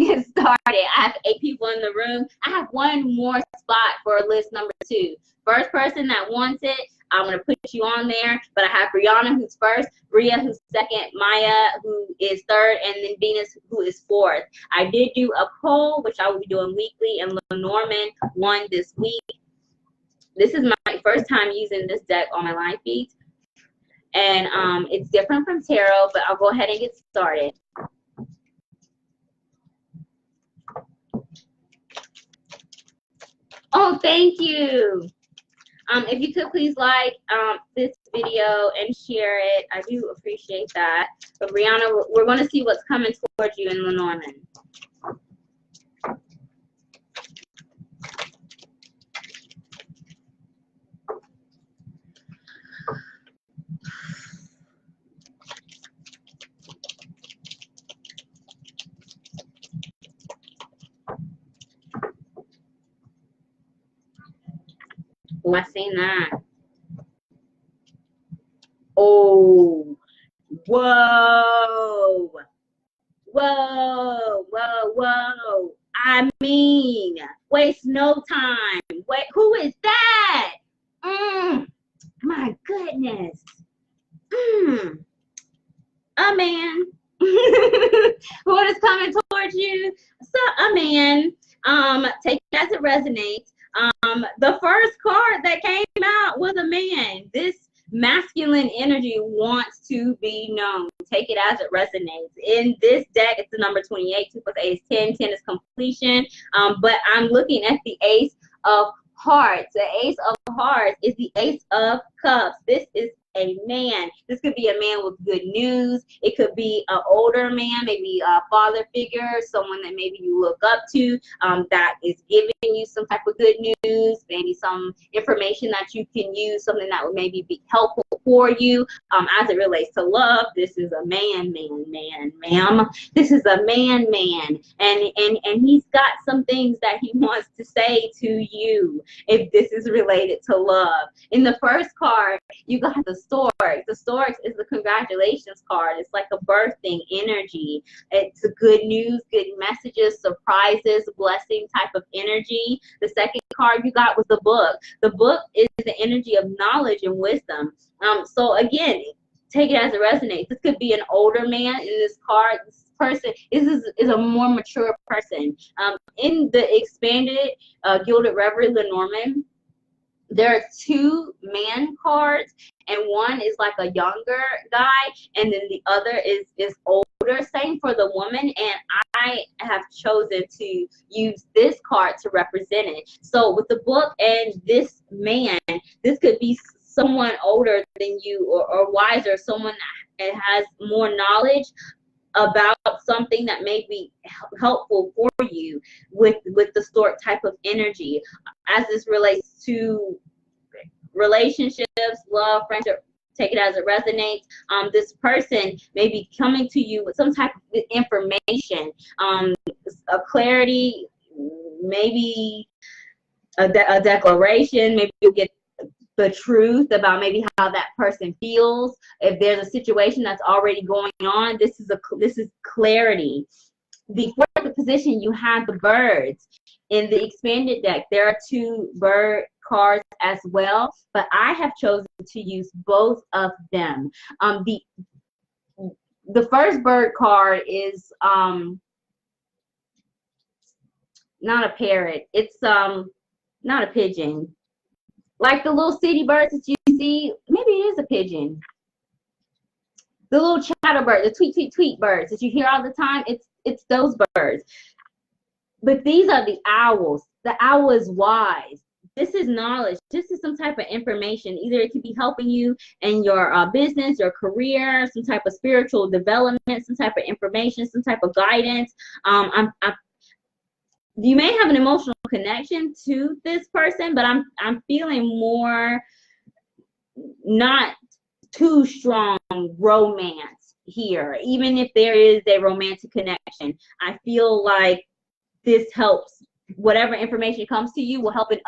get started. I have 8 people in the room. I have one more spot for list number 2. First person that wants it, I'm gonna put you on there. But I have Brianna, who's first, Bria, who's second, Maya, who is third, and then Venus, who is fourth. I did do a poll, which I will be doing weekly, and Lenormand won this week. This is my first time using this deck on my live feed. And it's different from tarot, but I'll go ahead and get started. Oh, thank you. If you could please like this video and share it, I do appreciate that. But Brianna, we're going to see what's coming towards you in Lenormand. Oh, I seen that. Oh, whoa, whoa, whoa, whoa. I mean, waste no time. Wait, who is that? My goodness. A man. What is coming towards you? So, a man. Take it as it resonates. The first card that came out was a man. This masculine energy wants to be known. Take it as it resonates. In this deck, it's the number 28. 2 plus 8 is 10. 10 is completion. But I'm looking at the Ace of Hearts. The Ace of Hearts is the Ace of Cups. This is a man. This could be a man with good news. It could be an older man, maybe a father figure, someone that maybe you look up to, that is giving you some type of good news, maybe some information that you can use, something that would maybe be helpful for you. As it relates to love, this is a man, ma'am. This is a man, and he's got some things that he wants to say to you if this is related to love. In the first card, you got the Stork. The Stork is the congratulations card. It's like a birthing energy. It's a good news, good messages, surprises, blessing type of energy. The second card you got was the Book. The Book is the energy of knowledge and wisdom. So again, take it as it resonates. This could be an older man in this card. This person is a more mature person. In the expanded Gilded Reverie Lenormand, there are 2 man cards, and one is like a younger guy, and then the other is older. Same for the woman, and I have chosen to use this card to represent it. So with the Book and this man, this could be someone older than you, or wiser, someone that has more knowledge about something that may be helpful for you with the Stork type of energy. As this relates to relationships, love, friendship, take it as it resonates. This person may be coming to you with some type of information, a clarity, maybe a declaration. Maybe you'll get the truth about maybe how that person feels. If there's a situation that's already going on, this is clarity. The fourth position, you have the birds. In the expanded deck, there are 2 bird cards as well, but I have chosen to use both of them. The first bird card is not a parrot. It's not a pigeon. Like the little city birds that you see, maybe it is a pigeon. The little chatterbird, the tweet, tweet, tweet birds that you hear all the time, it's those birds. But these are the owls. The owl is wise. This is knowledge. This is some type of information. Either it could be helping you in your business, your career, some type of spiritual development, some type of information, some type of guidance. You may have an emotional connection to this person, but I'm feeling more not too strong romance here, even if there is a romantic connection. I feel like this helps. Whatever information comes to you will help in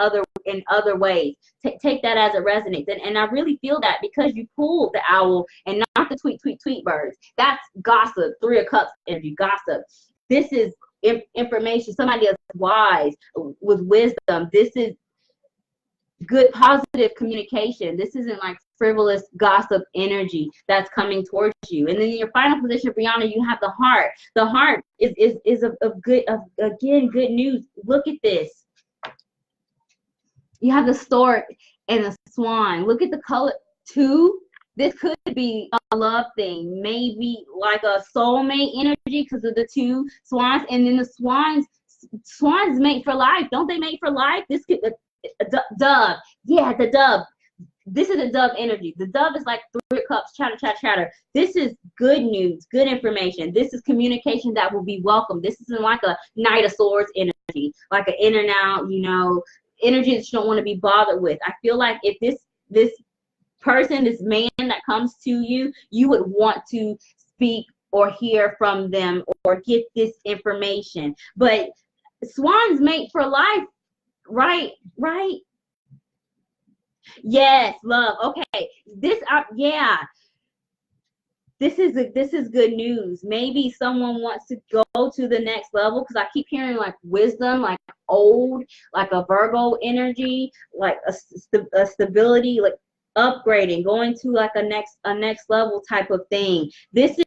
other ways. Take that as it resonates. And I really feel that because you pulled the owl and not the tweet birds. That's gossip, 3 of Cups energy, gossip. This is information. Somebody is wise with wisdom. This is good, positive communication. This isn't like frivolous gossip energy that's coming towards you. And then in your final position, Brianna, you have the heart. The heart is again, good news. Look at this. You have the stork and the swan. Look at the color. 2. This could be a love thing, maybe like a soulmate energy because of the 2 swans. And then the swans mate for life. Don't they mate for life? This could dove. Yeah, the dove. This is the dove energy. The dove is like 3 of Cups, chatter, chatter, chatter. This is good news, good information. This is communication that will be welcome. This isn't like a Knight of Swords energy, like an in and out, you know, energy that you don't want to be bothered with. I feel like if this person, this man that comes to you, you would want to speak or hear from them or get this information. But swans mate for life, right? Yes, love. Okay, this yeah. This is good news. Maybe someone wants to go to the next level because I keep hearing like wisdom, like old, like a Virgo energy, like a stability, like upgrading, going to like a next level type of thing. This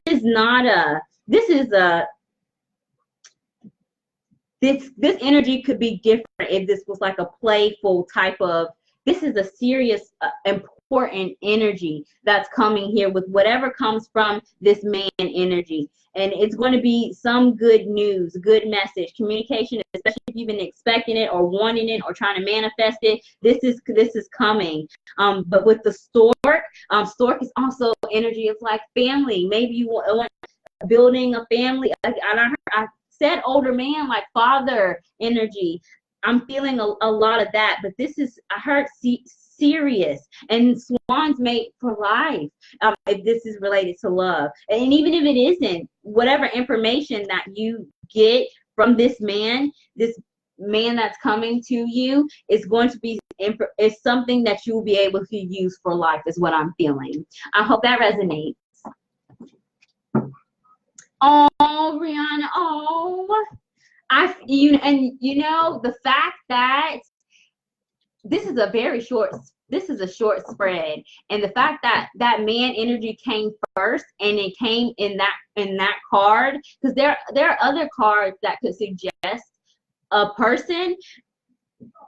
energy could be different if this was like a playful type of. This is a serious, important energy that's coming here with whatever comes from this man energy. And it's going to be some good news, good message, communication, especially if you've been expecting it or wanting it or trying to manifest it. This is coming. But with the stork, stork is also energy of like family. Maybe you want building a family. I said older man, like father energy. I'm feeling a lot of that, but this is, I heard serious, and swans mate for life, if this is related to love. And even if it isn't, whatever information that you get from this man that's coming to you is going to be, is something that you will be able to use for life, is what I'm feeling. I hope that resonates. Oh, Rihanna, oh. The fact that this is a short spread, and the fact that that man energy came first and it came in that card, because there are other cards that could suggest a person.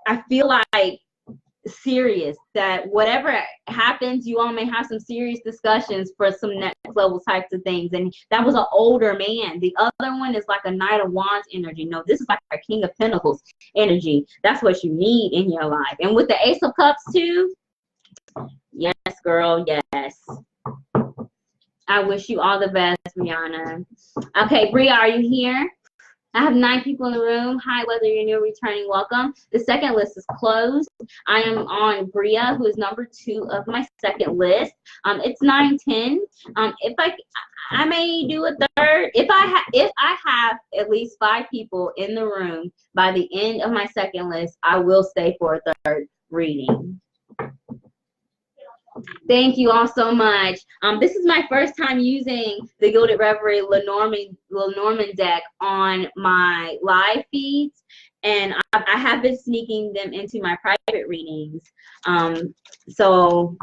I feel like serious, that whatever happens, you all may have some serious discussions for some next level types of things. And that was an older man. The other one is like a Knight of Wands energy. No, this is like a King of Pentacles energy. That's what you need in your life. And with the Ace of Cups too, yes, girl, yes. I wish you all the best, Rihanna. Okay, Bria, are you here? I have 9 people in the room. Hi, whether you're new or returning, welcome. The second list is closed. I am on Bria, who is number 2 of my second list. It's 9:10. If I may do a third. If I have at least 5 people in the room by the end of my second list, I will stay for a third reading. Thank you all so much. This is my first time using the Gilded Reverie Lenormand deck on my live feeds, and I have been sneaking them into my private readings. So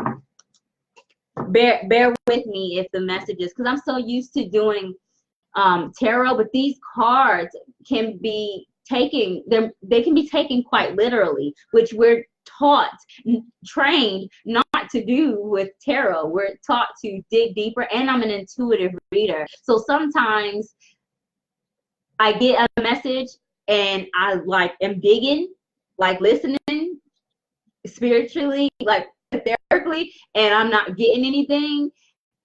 bear with me if the messages, because I'm so used to doing tarot, but these cards can be taken, they can be taken quite literally, which we're trained not to do with tarot. We're taught to dig deeper, and I'm an intuitive reader. So sometimes I get a message and I like am digging, like listening spiritually, like therapeutically, and I'm not getting anything.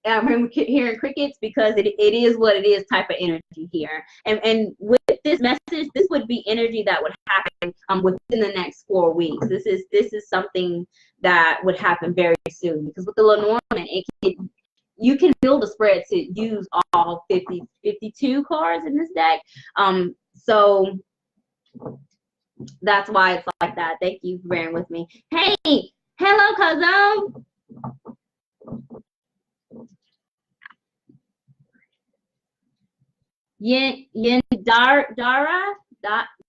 I'm hearing crickets because it is what it is type of energy here. And with this message, this would be energy that would happen within the next 4 weeks. This is something that would happen very soon, because with the Lenormand, you can build a spread to use all 52 cards in this deck. So that's why it's like that. Thank you for bearing with me. Hey, hello, cousin.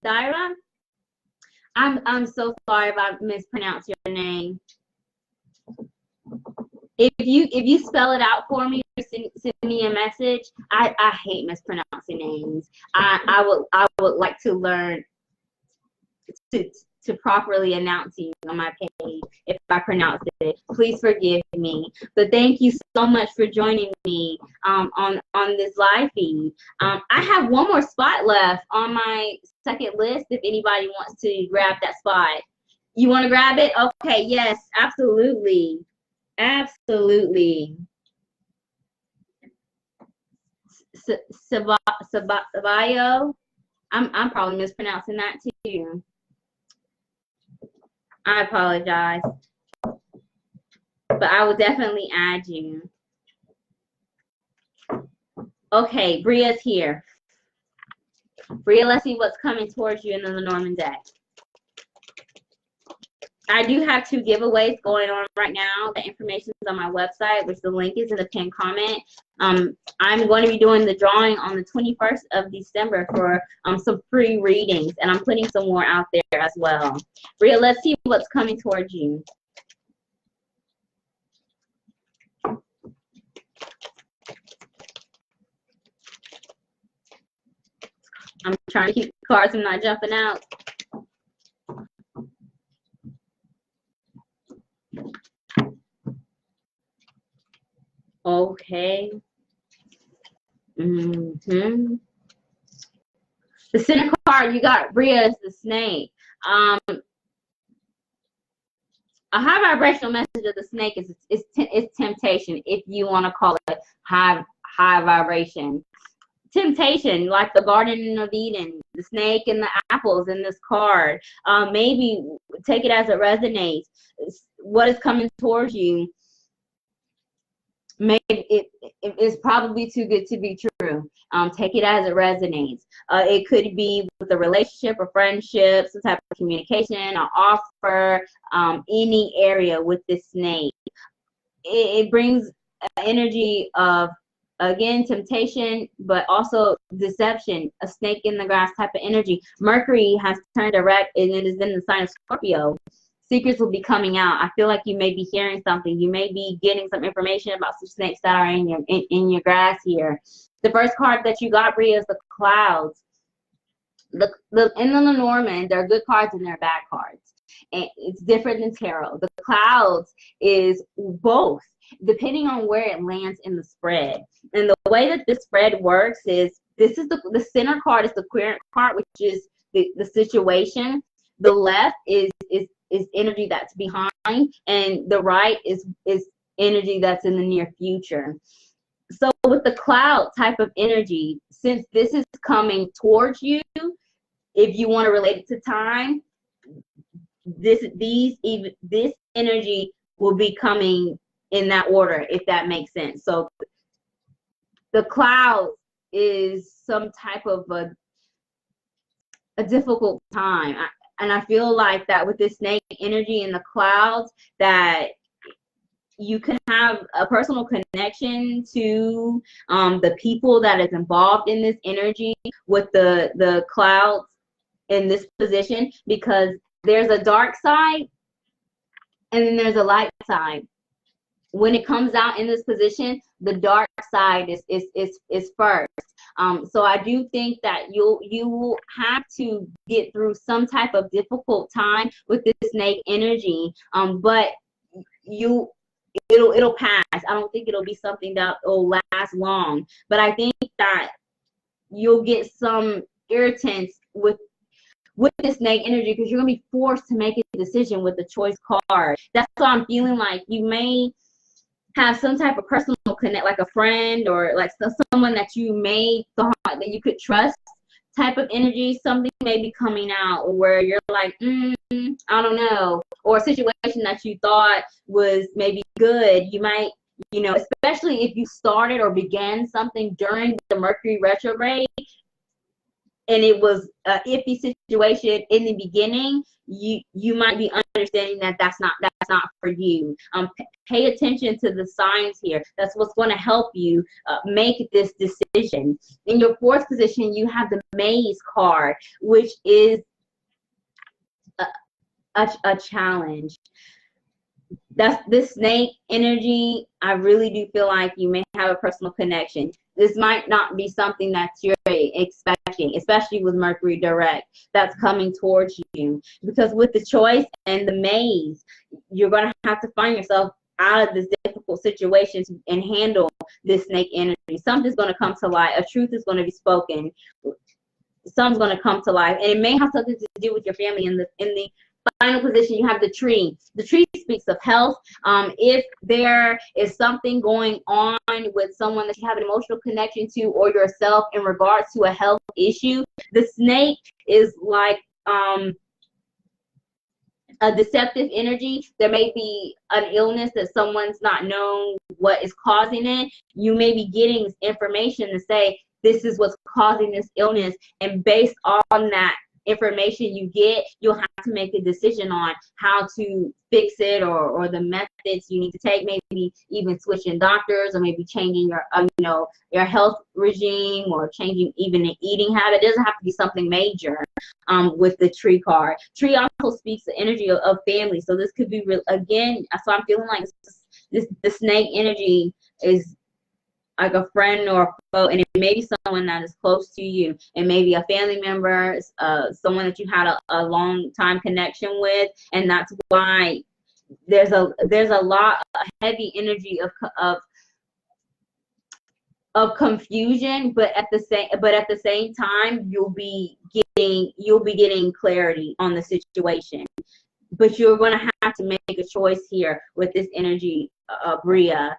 Dara. I'm so sorry if I mispronounced your name. If you spell it out for me or send me a message, I hate mispronouncing names. I would like to learn to properly announce you on my page if I pronounce it. Please forgive me. But thank you so much for joining me on this live feed. I have one more spot left on my second list if anybody wants to grab that spot. You want to grab it? Okay, yes, absolutely. Absolutely. WWYO. I'm probably mispronouncing that too. I apologize. But I will definitely add you. Okay, Bria's here. Bria, let's see what's coming towards you in the Lenormand deck. I do have 2 giveaways going on right now. The information is on my website, which the link is in the pinned comment. I'm going to be doing the drawing on the 21st of December for some free readings, and I'm putting some more out there as well. Bria, let's see what's coming towards you. I'm trying to keep the cards from not jumping out. Okay. The center card you got, Bria, is the snake. A high vibrational message of the snake is temptation, if you want to call it high vibration. Temptation, like the Garden of Eden, the snake and the apples in this card. Maybe take it as it resonates. What is coming towards you, maybe it is probably too good to be true. Take it as it resonates. It could be with a relationship, a friendship, some type of communication, an offer, any area with this snake. It brings energy of, again, temptation, but also deception, a snake in the grass type of energy. Mercury has turned direct, and it is in the sign of Scorpio. Secrets will be coming out. I feel like you may be hearing something. You may be getting some information about some snakes that are in your grass here. The first card that you got, Bria, is the clouds. In the Lenormand, there are good cards and there are bad cards. And it's different than tarot. The clouds is both, depending on where it lands in the spread. And the way that the spread works is, this is the center card is the querent card, which is the situation. The left is energy that's behind, and the right is energy that's in the near future. So with the cloud type of energy, since this is coming towards you, if you want to relate it to time, this energy will be coming in that order, if that makes sense. So the cloud is some type of a difficult time. And I feel like that with this snake energy in the clouds, that you can have a personal connection to the people that is involved in this energy with the clouds in this position, because there's a dark side and then there's a light side. When it comes out in this position, the dark side is first. So I do think that you will have to get through some type of difficult time with this snake energy, but it'll pass. I don't think it'll be something that will last long, but I think that you'll get some irritants with the snake energy, because you're gonna be forced to make a decision with the choice card. That's why I'm feeling like you may have some type of personal connect, like a friend or like someone that you may thought that you could trust type of energy. Something may be coming out where you're like, I don't know, or a situation that you thought was maybe good, you might You know, especially if you started or began something during the Mercury retrograde and it was an iffy situation in the beginning, you might be understanding that that's not for you. Pay attention to the signs here. That's what's going to help you make this decision. In your fourth position, you have the Maze card, which is a challenge. That's this snake energy. I really do feel like you may have a personal connection. This might not be something that you're expecting, especially with Mercury direct, that's coming towards you. Because with the choice and the maze, you're going to have to find yourself out of this difficult situation and handle this snake energy. Something's going to come to light. A truth is going to be spoken. Something's going to come to life. And it may have something to do with your family. In the final position, you have the tree. The tree speaks of health. If there is something going on with someone that you have an emotional connection to or yourself in regards to a health issue, the snake is like a deceptive energy. There may be an illness that someone's not known what is causing it. You may be getting information to say, this is what's causing this illness, and based on that information you get, you'll have to make a decision on how to fix it, or the methods you need to take. Maybe even switching doctors, or maybe changing your your health regime, or changing even an eating habit. It doesn't have to be something major. With the tree card, tree also speaks the energy of family. So this could be real again. So I'm feeling like the snake energy is like a friend or a foe, and it may be someone that is close to you. It may be a family member, someone that you had a long time connection with, and that's why there's a heavy energy of confusion, but at the same time you'll be getting clarity on the situation. But you're going to have to make a choice here with this energy, Bria.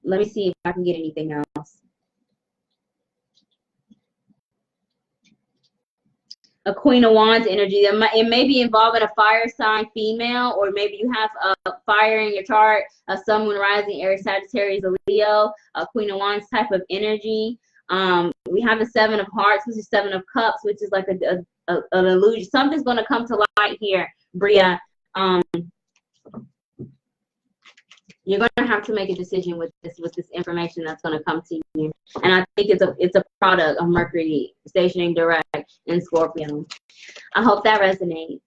Let me see if I can get anything else. A Queen of Wands energy. It may be involving a fire sign female, or maybe you have a fire in your chart, a Sun, Moon, Rising, Aries, Sagittarius, a Leo, a Queen of Wands type of energy. We have the Seven of Hearts, which is Seven of Cups, which is like an illusion. Something's going to come to light here, Bria. You're going to have to make a decision with this information that's going to come to you. And I think it's a product of Mercury stationing direct in Scorpio. I hope that resonates.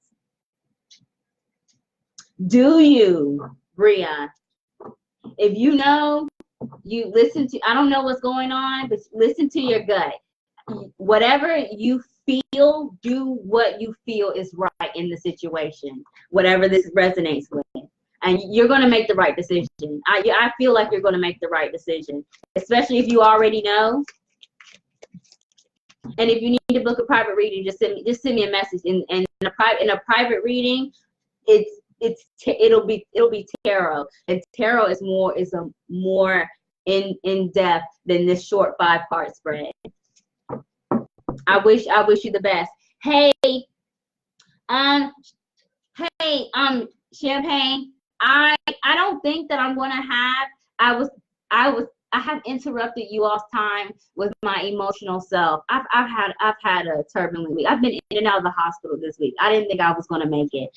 Do you, Bria? If you know, you listen to, I don't know what's going on, but listen to your gut. Whatever you feel, do what you feel is right in the situation, whatever this resonates with. And you're going to make the right decision. I feel like you're going to make the right decision, especially if you already know. And if you need to book a private reading, just send me a message. In a private reading, it'll be tarot, and tarot is more in depth than this short 5-part spread. I wish you the best. Hey, Champagne. I don't think that I'm gonna have. I have interrupted you all's time with my emotional self. I've had a turbulent week. I've been in and out of the hospital this week. I didn't think I was gonna make it.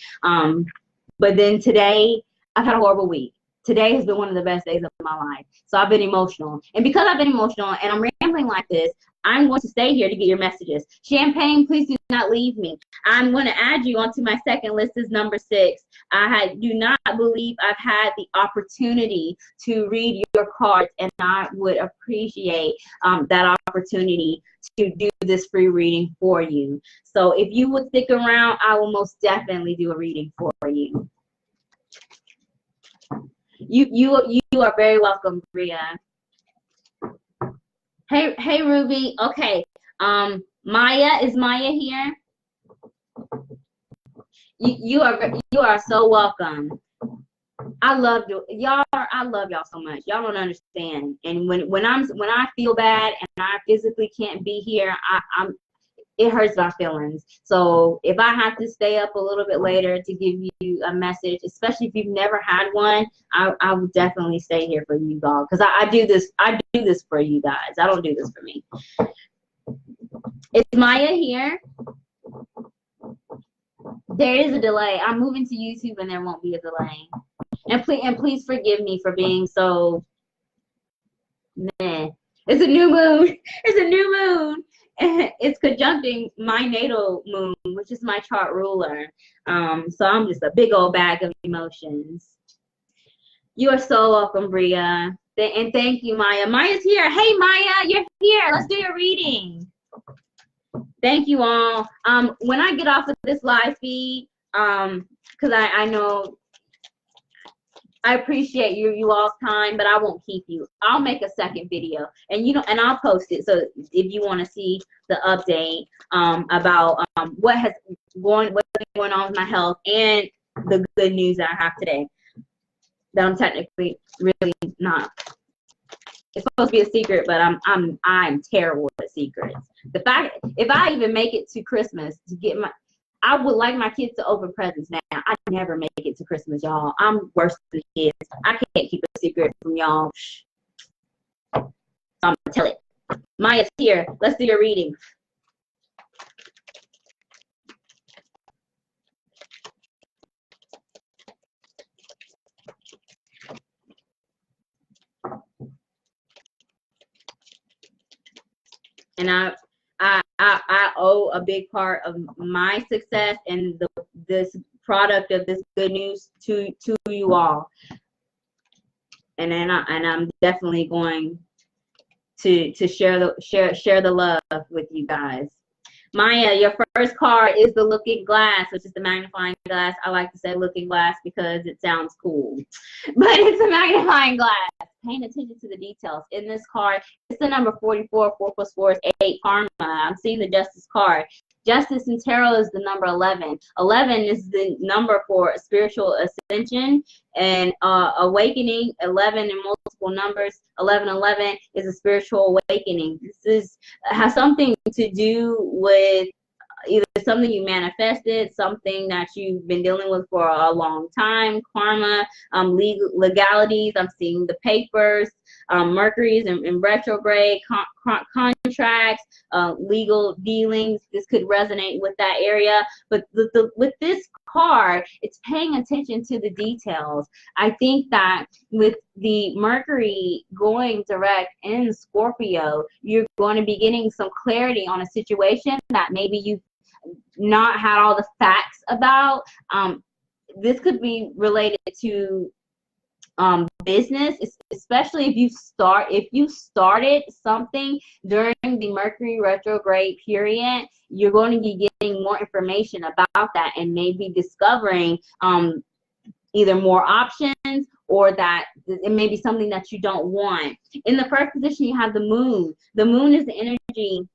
But then today I've had a horrible week. Today has been one of the best days of my life. So I've been emotional. And because I've been emotional and I'm rambling like this, I'm going to stay here to get your messages. Champagne, please do not leave me. I'm going to add you onto my second list as number 6. I do not believe I've had the opportunity to read your cards, and I would appreciate that opportunity to do this free reading for you. So if you would stick around, I will most definitely do a reading for you. You are very welcome, Bria. Hey Ruby. Okay. Maya, is Maya here? You are so welcome. I love you, y'all. I love y'all so much. Y'all don't understand. And when I feel bad and I physically can't be here, it hurts my feelings. So if I have to stay up a little bit later to give you a message, especially if you've never had one, I will definitely stay here for you, dog, because I do this for you guys. I don't do this for me. Is Maya here? There is a delay. I'm moving to YouTube and there won't be a delay. And please forgive me for being so meh. It's a new moon. It's a new moon. It's conjuncting my natal moon, which is my chart ruler. So I'm just a big old bag of emotions. You are so welcome, Bria. And thank you, Maya. Maya's here. Hey, Maya, you're here. Let's do your reading. Thank you all. When I get off of this live feed, because I know I appreciate you all's time, but I won't keep you. I'll make a second video, and I'll post it. So if you want to see the update about what's going on with my health and the good news that I have today, that I'm technically really not. It's supposed to be a secret, but I'm terrible at secrets. The fact, if I even make it to Christmas to get I would like my kids to open presents now. I never make it to Christmas, y'all. I'm worse than kids. I can't keep a secret from y'all. So I'm gonna tell it. Maya's here. Let's do your reading. And I owe a big part of my success and this product of this good news to you all. And I'm definitely going to share the love with you guys. Maya, your first card is the Looking Glass, which is the magnifying glass. I like to say Looking Glass because it sounds cool, but it's a magnifying glass. Paying attention to the details. In this card, it's the number 44. 4 plus 4 is 8. Karma. I'm seeing the Justice card. Justice in tarot is the number 11. 11 is the number for spiritual ascension and awakening. 11 in multiple numbers. 1111 is a spiritual awakening. This has something to do with either something you manifested, something that you've been dealing with for a long time, karma, legalities. I'm seeing the papers, Mercury's in retrograde, contracts, legal dealings. This could resonate with that area. But with this card, it's paying attention to the details. I think that with the Mercury going direct in Scorpio, you're going to be getting some clarity on a situation that maybe you've not had all the facts about. This could be related to business, especially if you started something during the Mercury retrograde period. You're going to be getting more information about that and maybe discovering either more options or that it may be something that you don't want. In the first position, you have the moon. The moon is the energy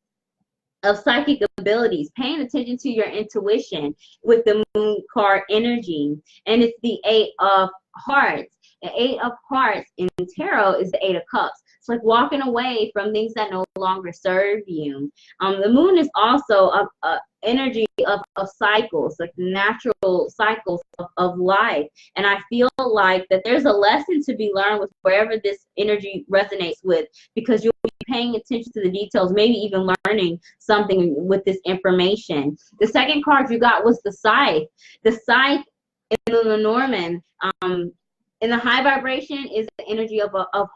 of psychic abilities, paying attention to your intuition with the moon card energy. And it's the 8 of hearts. The 8 of hearts in tarot is the 8 of cups. It's like walking away from things that no longer serve you. The moon is also a energy of cycles, like natural cycles of life. And I feel like that there's a lesson to be learned with wherever this energy resonates with, because you'll be paying attention to the details, maybe even learning something with this information. The second card you got was the Scythe. The Scythe in the Lenormand, in the high vibration is the energy of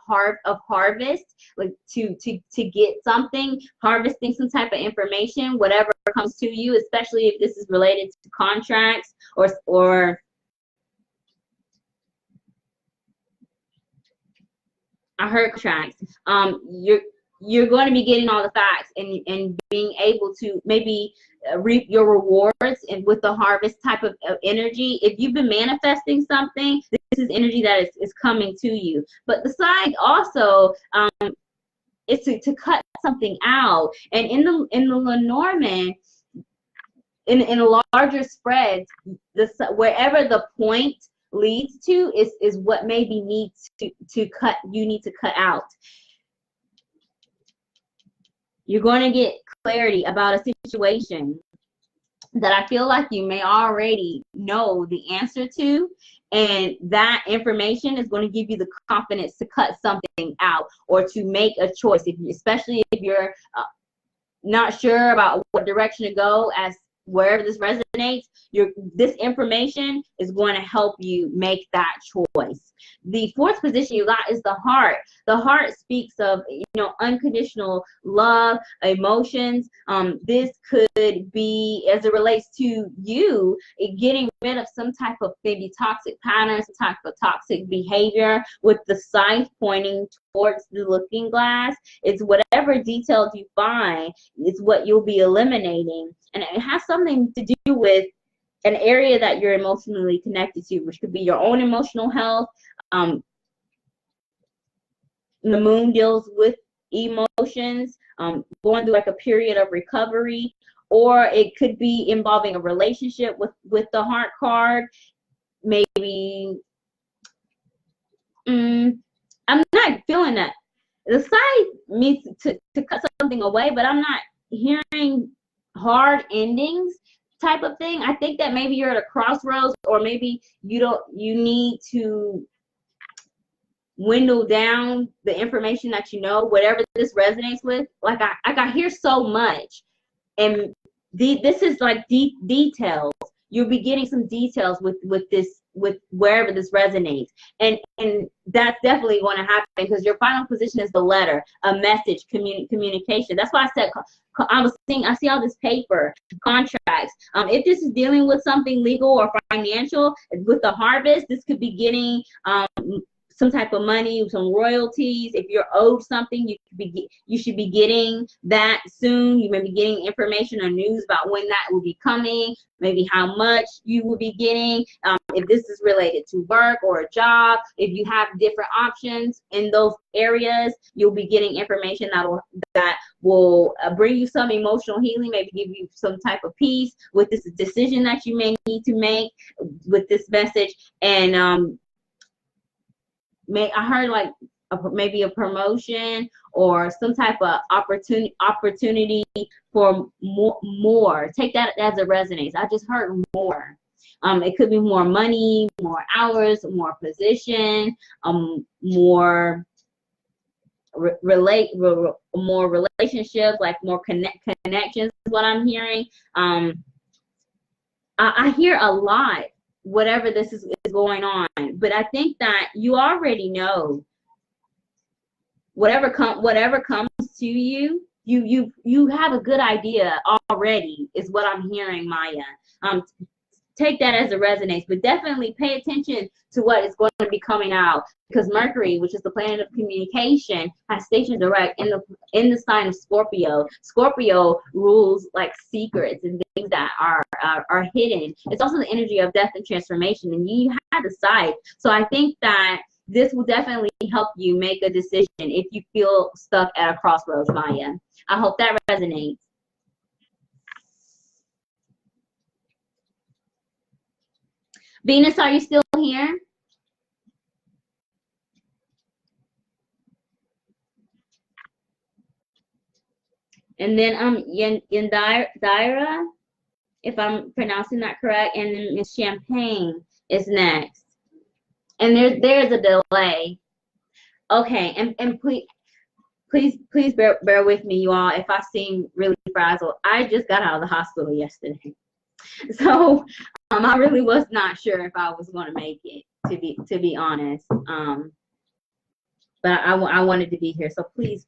harvest, like to get something, harvesting some type of information, whatever comes to you, especially if this is related to contracts or I heard contracts. You're going to be getting all the facts and being able to maybe reap your rewards and with the harvest type of energy. If you've been manifesting something, this is energy that is coming to you. But the side also is to cut something out. And in the Lenormand, in larger spreads, wherever the point leads to is what maybe needs to cut. You need to cut out. You're going to get clarity about a situation that I feel like you may already know the answer to, and that information is going to give you the confidence to cut something out or to make a choice, especially if you're not sure about what direction to go as wherever this resonates. This information is going to help you make that choice. The fourth position you got is the heart. The heart speaks of, unconditional love, emotions. This could be, as it relates to you, getting rid of some type of maybe toxic patterns, some type of toxic behavior, with the scythe pointing towards the looking glass. It's whatever details you find is what you'll be eliminating, and it has something to do with an area that you're emotionally connected to, which could be your own emotional health. The moon deals with emotions, going through like a period of recovery, or it could be involving a relationship with the heart card. Maybe I'm not feeling that. The scythe means to cut something away, but I'm not hearing hard endings type of thing. I think that maybe you're at a crossroads, or maybe you need to dwindle down the information that whatever this resonates with. Like I hear so much, and this is like deep details. You'll be getting some details with this, with wherever this resonates, and that's definitely going to happen, because your final position is the letter, a message, communication. That's why I said I see all this paper, contracts. If this is dealing with something legal or financial, with the harvest, this could be getting some type of money, some royalties. If you're owed something, you should be getting that soon. You may be getting information or news about when that will be coming, maybe how much you will be getting. If this is related to work or a job, if you have different options in those areas, you'll be getting information that will bring you some emotional healing, maybe give you some type of peace with this decision that you may need to make with this message. And I heard like maybe a promotion or some type of opportunity for more. Take that as a resonates. I just heard more. It could be more money, more hours, more position, more more relationships, like more connections is what I'm hearing. I hear a lot, whatever this is going on, but I think that you already know whatever comes to you, you have a good idea already, is what I'm hearing, Maya. Take that as it resonates, but definitely pay attention to what is going to be coming out, because Mercury, which is the planet of communication, has station direct in the sign of Scorpio. Scorpio rules like secrets and things that are hidden. It's also the energy of death and transformation, and you have the sight. So I think that this will definitely help you make a decision if you feel stuck at a crossroads, Maya. I hope that resonates. Venus, are you still here? And then Yandira, if I'm pronouncing that correct, and then Miss Champagne is next. And there's a delay. Okay, and please bear with me, you all, if I seem really frazzled. I just got out of the hospital yesterday. So I really was not sure if I was going to make it, to be honest. But I wanted to be here, so please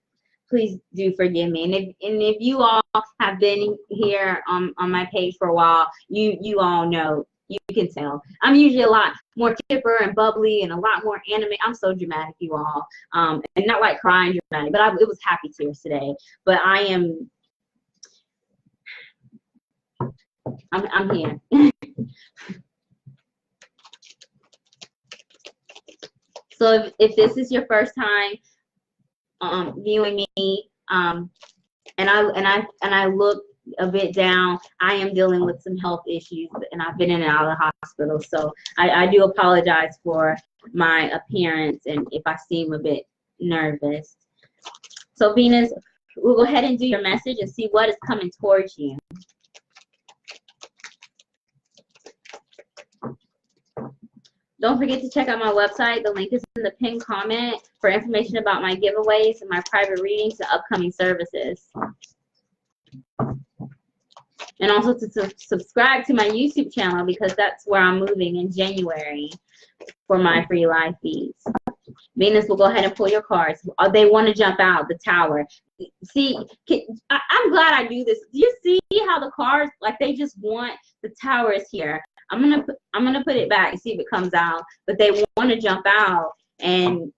do forgive me. And if you all have been here on my page for a while, you all know, you can tell I'm usually a lot more chipper and bubbly and a lot more animated. I'm so dramatic, you all, and not like crying dramatic, but it was happy tears today. But I'm here. So if this is your first time viewing me, and I look a bit down, I am dealing with some health issues, and I've been in and out of the hospital. So I do apologize for my appearance and if I seem a bit nervous. So Venus, we'll go ahead and do your message and see what is coming towards you. Don't forget to check out my website. The link is in the pinned comment for information about my giveaways and my private readings and upcoming services. And also to subscribe to my YouTube channel, because that's where I'm moving in January for my free live feeds. Venus will go ahead and pull your cards. They want to jump out, the Tower. See, I'm glad I do this. Do you see how the cards, like, they just want the Tower is here. I'm gonna put it back and see if it comes out. But they want to jump out, and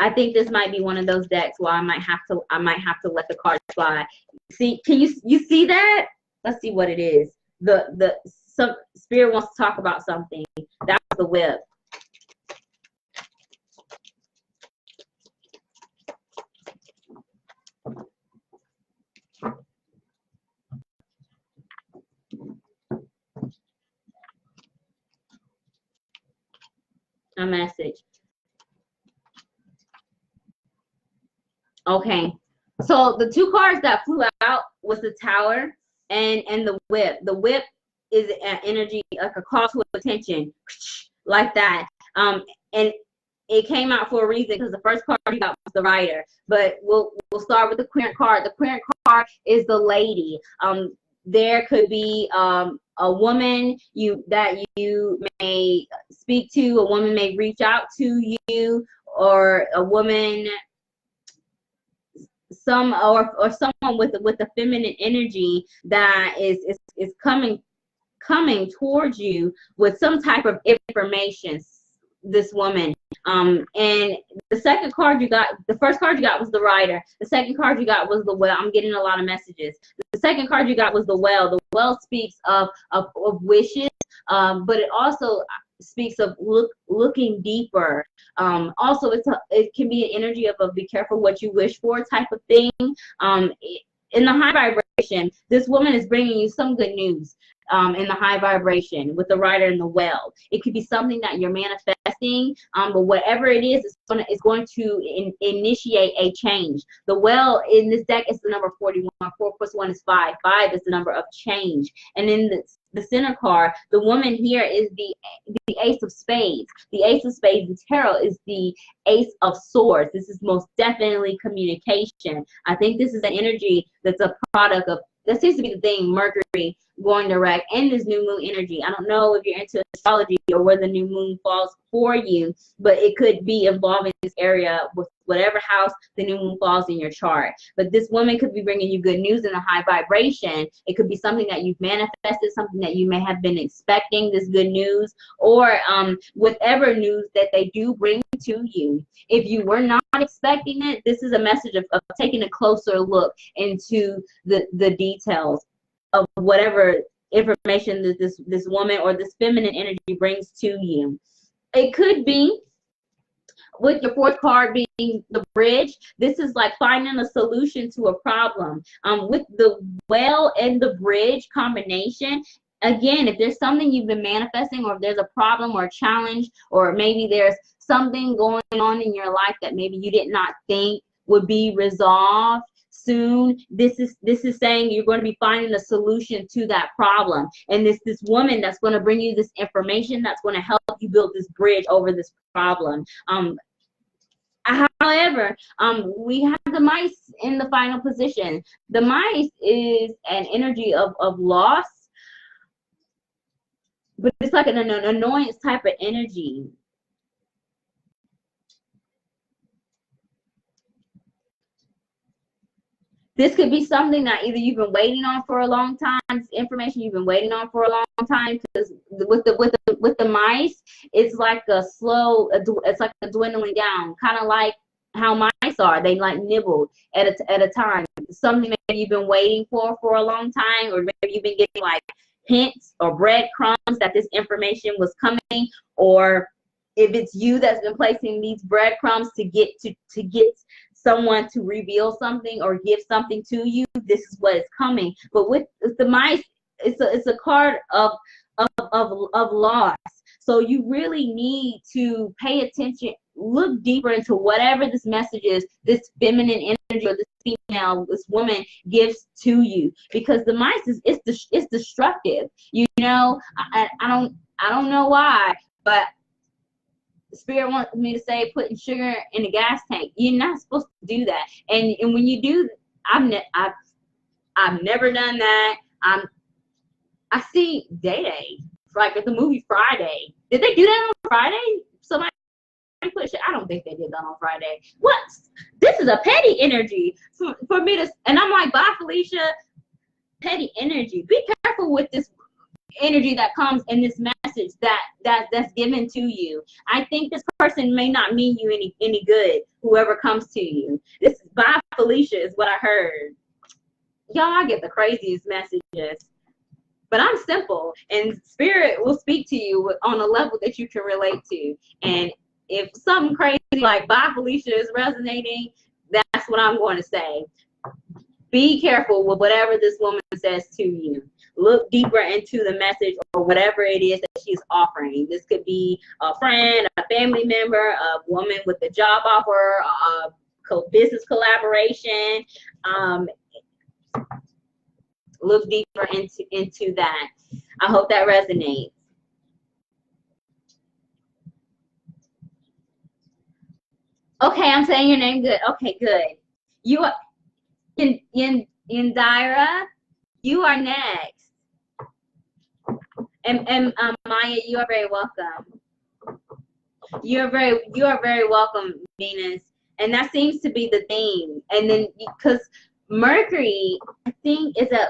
I think this might be one of those decks where I might have to let the cards fly. See, can you see that? Let's see what it is. Some Spirit wants to talk about something. That's the Whip. A message. Okay, so the two cards that flew out was the Tower and the Whip. The Whip is an energy, like a call to attention, like that. And it came out for a reason, because the first card you got was the Rider. But we'll start with the Querent card. The Querent card is the Lady. There could be a woman that you may speak to. A woman may reach out to you, or a woman, or someone with a feminine energy that is coming towards you with some type of information. This woman. And the second card you got, the first card you got was the Rider. The second card you got was the Well. I'm getting a lot of messages. The second card you got was the Well. The Well speaks of wishes, but it also speaks of looking deeper. Also, it can be an energy of a be careful what you wish for type of thing. In the high vibration, this woman is bringing you some good news. In the high vibration with the Rider and the Well, it could be something that you're manifesting, but whatever it is, it's going to initiate a change. The Well in this deck is the number 41. 4 plus 1 is 5. 5 is the number of change. And in the center card, the woman here is the Ace of Spades. The Ace of Spades in tarot is the Ace of Swords. This is most definitely communication. I think this is an energy that's a product of, that seems to be the thing, Mercury going direct, and this new moon energy. I don't know if you're into astrology or where the new moon falls for you, but it could be involving this area with whatever house the new moon falls in your chart. But this woman could be bringing you good news in a high vibration. It could be something that you've manifested, something that you may have been expecting, this good news, or whatever news that they do bring to you. If you were not expecting it, this is a message of taking a closer look into the details of whatever information that this woman or this feminine energy brings to you. It could be, with your fourth card being the Bridge, this is like finding a solution to a problem. With the Well and the Bridge combination, again, if there's something you've been manifesting, or if there's a problem or a challenge, or maybe there's something going on in your life that maybe you did not think would be resolved soon, this is saying you're going to be finding a solution to that problem. And this woman that's going to bring you this information that's going to help you build this bridge over this problem. However, we have the Mice in the final position. The Mice is an energy of loss, but it's like an annoyance type of energy. This could be something that either you've been waiting on for a long time, information you've been waiting on for a long time, because with the Mice, it's like it's like a dwindling down, kind of like how mice are. They like nibbled at a time. Something that you've been waiting for a long time, or maybe you've been getting like hints or breadcrumbs that this information was coming, or if it's you that's been placing these breadcrumbs to get someone to reveal something or give something to you, this is what is coming. But with the Mice, it's a card of loss. So you really need to pay attention, look deeper into whatever this message is, this feminine energy or this female, this woman gives to you, because the mice is it's destructive. You know, I don't know why, but Spirit wants me to say putting sugar in the gas tank. You're not supposed to do that. And when you do, I've never done that. I see Day, like at the movie Friday. Did they do that on Friday? Somebody put shit. I don't think they did that on Friday. What? This is a petty energy for me to, and I'm like, bye, Felicia. Petty energy. Be careful with this energy that comes in this message that's given to you. I think this person may not mean you any good, whoever comes to you. This is bye, Felicia is what I heard. Y'all, I get the craziest messages. But I'm simple, and Spirit will speak to you on a level that you can relate to. And if something crazy like bye, Felicia is resonating, that's what I'm going to say. Be careful with whatever this woman says to you. Look deeper into the message or whatever it is that she's offering. This could be a friend, a family member, a woman with a job offer, a business collaboration. Look deeper into that. I hope that resonates. Okay, I'm saying your name good. Okay, good. You are Indira. You are next. And Maya, you are very welcome. You are very welcome, Venus. And that seems to be the theme. And then because Mercury, I think, is at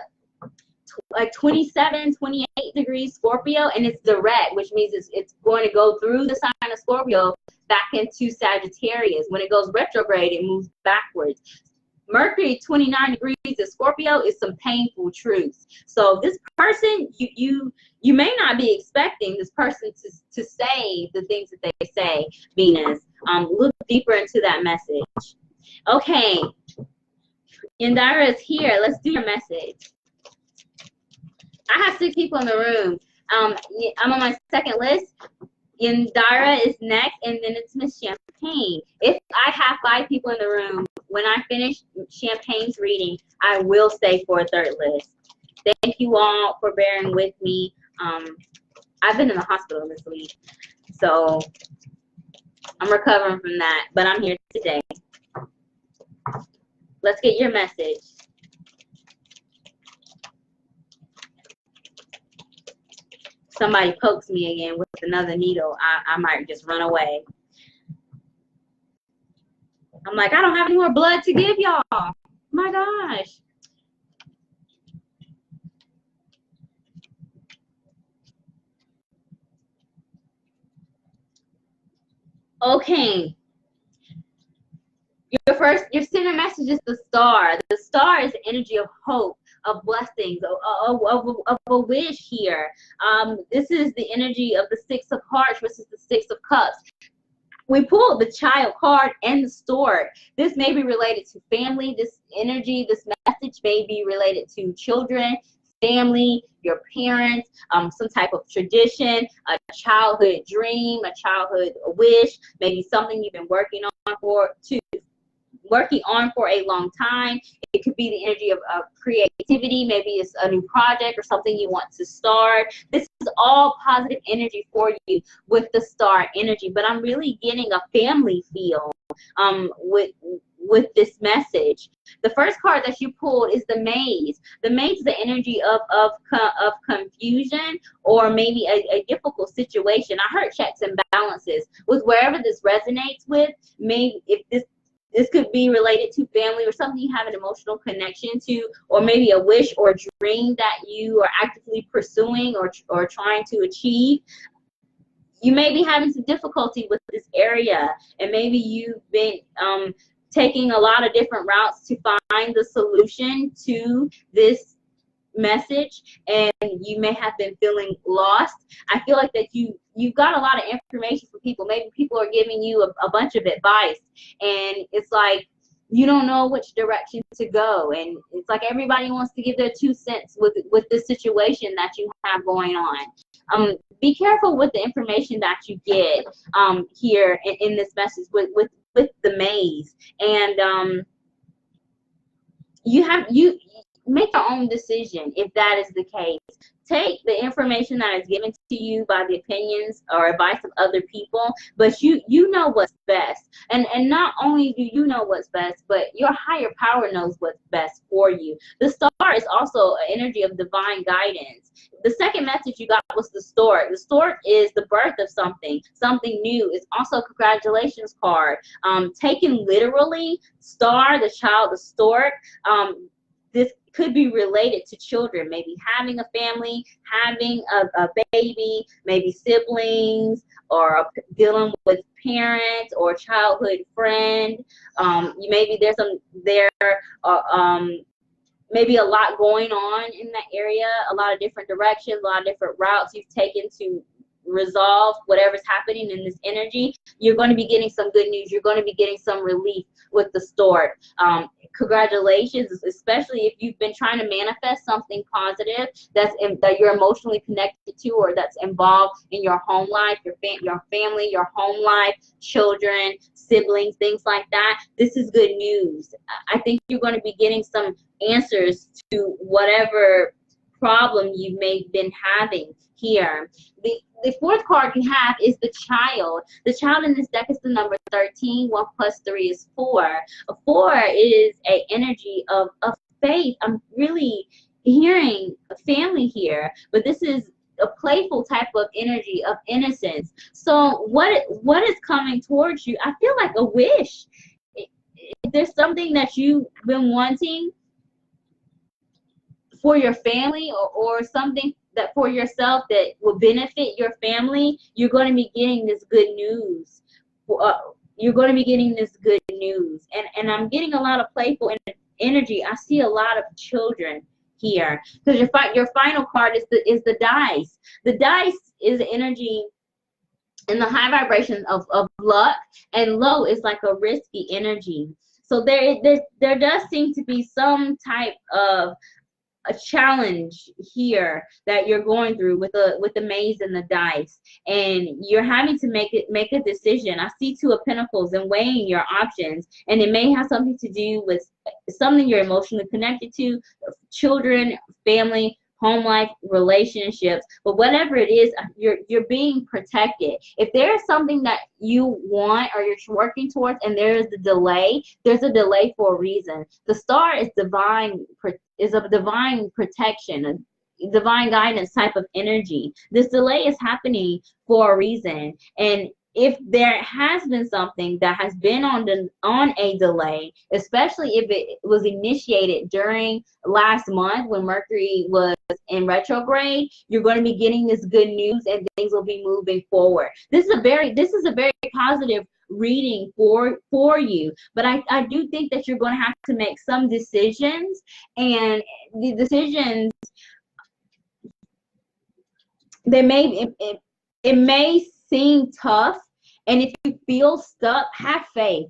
like 27, 28 degrees Scorpio, and it's direct, which means it's going to go through the sign of Scorpio back into Sagittarius. When it goes retrograde, it moves backwards. Mercury 29 degrees of Scorpio is some painful truths. So this person, you may not be expecting this person to say the things that they say, Venus. Look deeper into that message. Okay, Indira is here. Let's do your message. I have 6 people in the room. I'm on my second list. Indira is next, and then it's Miss Champagne. If I have 5 people in the room, when I finish Champagne's reading, I will stay for a third list. Thank you all for bearing with me. I've been in the hospital this week, so I'm recovering from that, but I'm here today. Let's get your message. Somebody pokes me again with another needle, I might just run away. I'm like, I don't have any more blood to give y'all. My gosh. Okay. Your center message is the star. The star is the energy of hope, of blessings, of a wish here. This is the energy of the 6 of Hearts versus the 6 of Cups. We pulled the Child card and the Stork. This may be related to family. This energy, this message may be related to children, family, your parents, some type of tradition, a childhood dream, a childhood wish, maybe something you've been working on for a long time. It could be the energy of creativity. Maybe it's a new project or something you want to start. This is all positive energy for you with the star energy, but I'm really getting a family feel with this message. The first card that you pulled is the Maze. The Maze is the energy of confusion or maybe a difficult situation. I heard checks and balances. With wherever this resonates with, maybe if this could be related to family or something you have an emotional connection to, or maybe a wish or dream that you are actively pursuing or trying to achieve. You may be having some difficulty with this area, and maybe you've been taking a lot of different routes to find the solution to this message, and you may have been feeling lost. I feel like that you've got a lot of information from people. Maybe people are giving you a bunch of advice, and it's like you don't know which direction to go, and it's like everybody wants to give their 2 cents with the situation that you have going on. Be careful with the information that you get here in this message with the maze, and you make your own decision if that is the case. Take the information that is given to you by the opinions or advice of other people, but you know what's best. And not only do you know what's best, but your higher power knows what's best for you. The star is also an energy of divine guidance. The second message you got was the stork. The stork is the birth of something new. It's also a congratulations card. Taken literally, star, the child, the stork, this could be related to children, maybe having a family, having a baby, maybe siblings, or dealing with parents or a childhood friend. Maybe there's maybe a lot going on in that area, a lot of different directions, a lot of different routes you've taken to resolve whatever's happening in this energy. You're going to be getting some good news. You're going to be getting some relief with the stork. Congratulations, especially if you've been trying to manifest something positive that you're emotionally connected to, or that's involved in your home life, your family, your home life, children, siblings, things like that. This is good news. I think you're going to be getting some answers to whatever problem you may have been having here. The fourth card you have is the child. The child in this deck is the number 13. 1 plus 3 is 4. A 4 is an energy of faith. I'm really hearing a family here, but this is a playful type of energy of innocence. So what is coming towards you? I feel like a wish. If there's something that you've been wanting for your family, or something that for yourself that will benefit your family, you're going to be getting this good news. You're going to be getting this good news. And I'm getting a lot of playful energy. I see a lot of children here, because your final card is the dice. The dice is energy in the high vibration of luck, and low is like a risky energy. So there does seem to be some type of a challenge here that you're going through with the maze and the dice, and you're having to make a decision. I see 2 of Pentacles and weighing your options, and it may have something to do with something you're emotionally connected to, children, family, home life, relationships, but whatever it is, you're being protected. If there's something that you want or you're working towards and there's a delay for a reason. The star is a divine protection, a divine guidance type of energy. This delay is happening for a reason, and if there has been something that has been on a delay, especially if it was initiated during last month when Mercury was in retrograde, you're going to be getting this good news, and things will be moving forward. This is a very positive reading for you, but I do think that you're going to have to make some decisions, and the decisions, it may seem tough, and if you feel stuck, have faith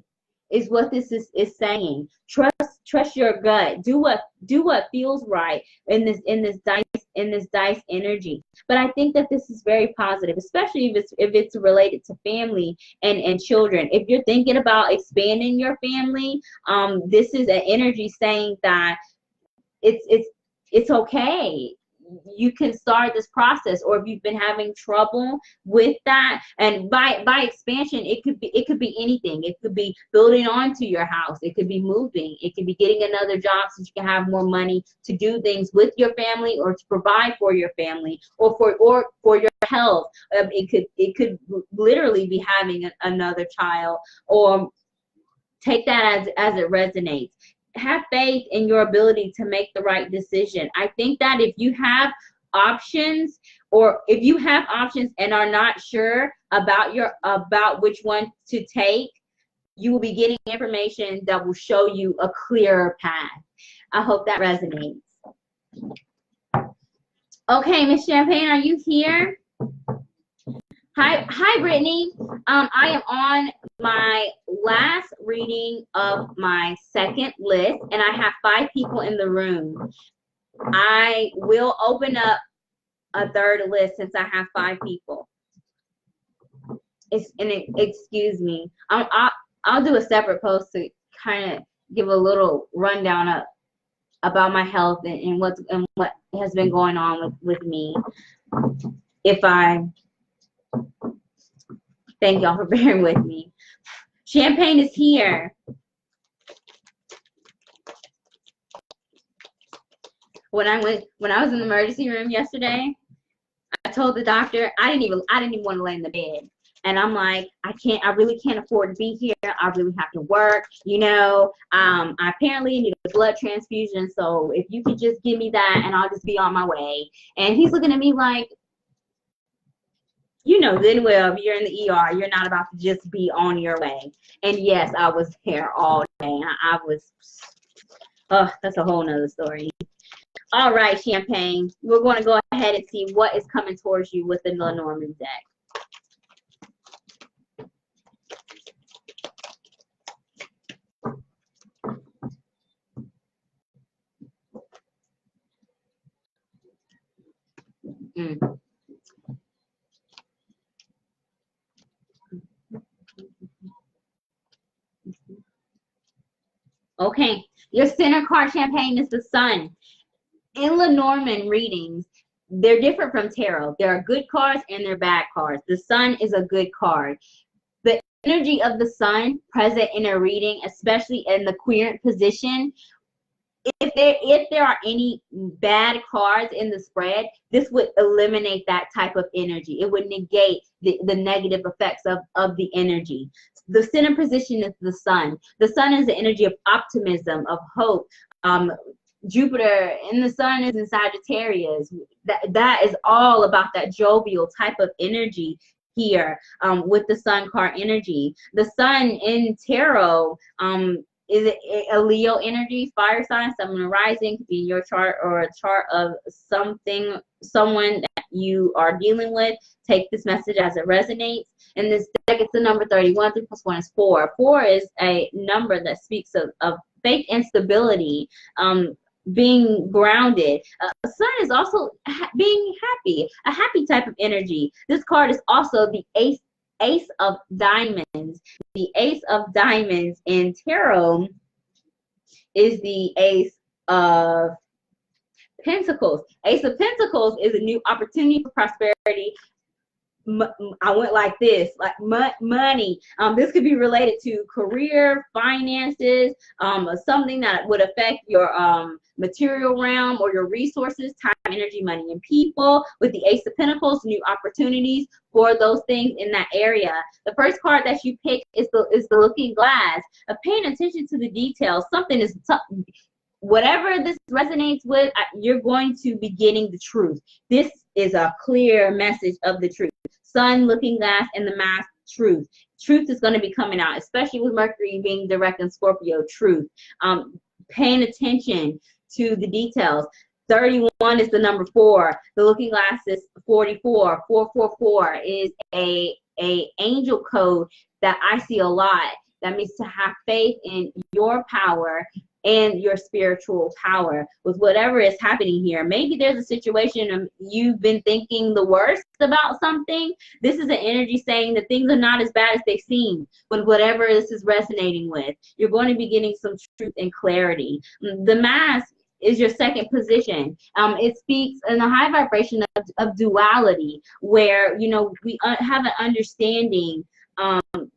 is what this is saying. Trust your gut. Do what feels right in this dice energy. But I think that this is very positive, especially if it's related to family and children. If you're thinking about expanding your family, this is an energy saying that it's okay. You can start this process. Or if you've been having trouble with that, and by expansion, it could be anything. It could be building onto your house, it could be moving, it could be getting another job so you can have more money to do things with your family, or to provide for your family, or for your health. It could literally be having another child, or take that as it resonates. Have faith in your ability to make the right decision. I think that if you have options, and are not sure about which one to take, you will be getting information that will show you a clearer path. I hope that resonates. Okay, Miss Champagne, are you here? Hi, Brittany. I am on my last reading of my second list, and I have 5 people in the room. I will open up a third list since I have 5 people. Excuse me. I'll do a separate post to kind of give a little rundown about my health and what has been going on with me. Thank y'all for bearing with me. Champagne is here. When I was in the emergency room yesterday, I told the doctor I didn't even want to lay in the bed. And I'm like, I really can't afford to be here. I really have to work. You know, I apparently need a blood transfusion. So if you could just give me that and I'll just be on my way. And he's looking at me like, you know good and well, if you're in the ER, you're not about to just be on your way. And yes, I was there all day. I was, that's a whole nother story. All right, Champagne. We're going to go ahead and see what is coming towards you with the Lenormand deck. Okay, your center card, Champagne, is the Sun. In Lenormand readings, they're different from tarot. There are good cards and there are bad cards. The Sun is a good card. The energy of the Sun present in a reading, especially in the querent position, if there are any bad cards in the spread, this would eliminate that type of energy. It would negate the negative effects of the energy. The center position is the Sun. The Sun is the energy of optimism, of hope. Jupiter in the Sun is in Sagittarius. That is all about that jovial type of energy here with the Sun card energy. The Sun in tarot is a Leo energy, fire sign, someone rising, could be your chart or a chart of someone that you are dealing with. Take this message as it resonates. In this deck, it's the number 31. 3 plus 1 is 4. 4 is a number that speaks of faith and stability, being grounded. Sun is also being happy, a happy type of energy. This card is also the Ace of Diamonds. The Ace of Diamonds in tarot is the Ace of Pentacles. Ace of Pentacles is a new opportunity for prosperity. I went like this, like money. This could be related to career, finances, something that would affect your material realm or your resources, time, energy, money, and people. With the Ace of Pentacles, new opportunities for those things in that area. The first card that you pick is the Looking Glass. Paying attention to the details. Whatever this resonates with, you're going to be getting the truth. This is a clear message of the truth. Sun, Looking Glass, and the Mask, truth. Truth is going to be coming out, especially with Mercury being direct in Scorpio, truth. Paying attention to the details. 31 is the number 4. The Looking Glass is 44. 444 is a angel code that I see a lot. That means to have faith in your power and your spiritual power with whatever is happening here. Maybe there's a situation of you've been thinking the worst about something. This is an energy saying that things are not as bad as they seem. But whatever this is resonating with, you're going to be getting some truth and clarity. The Mask is your second position. It speaks in a high vibration of duality, where we have an understanding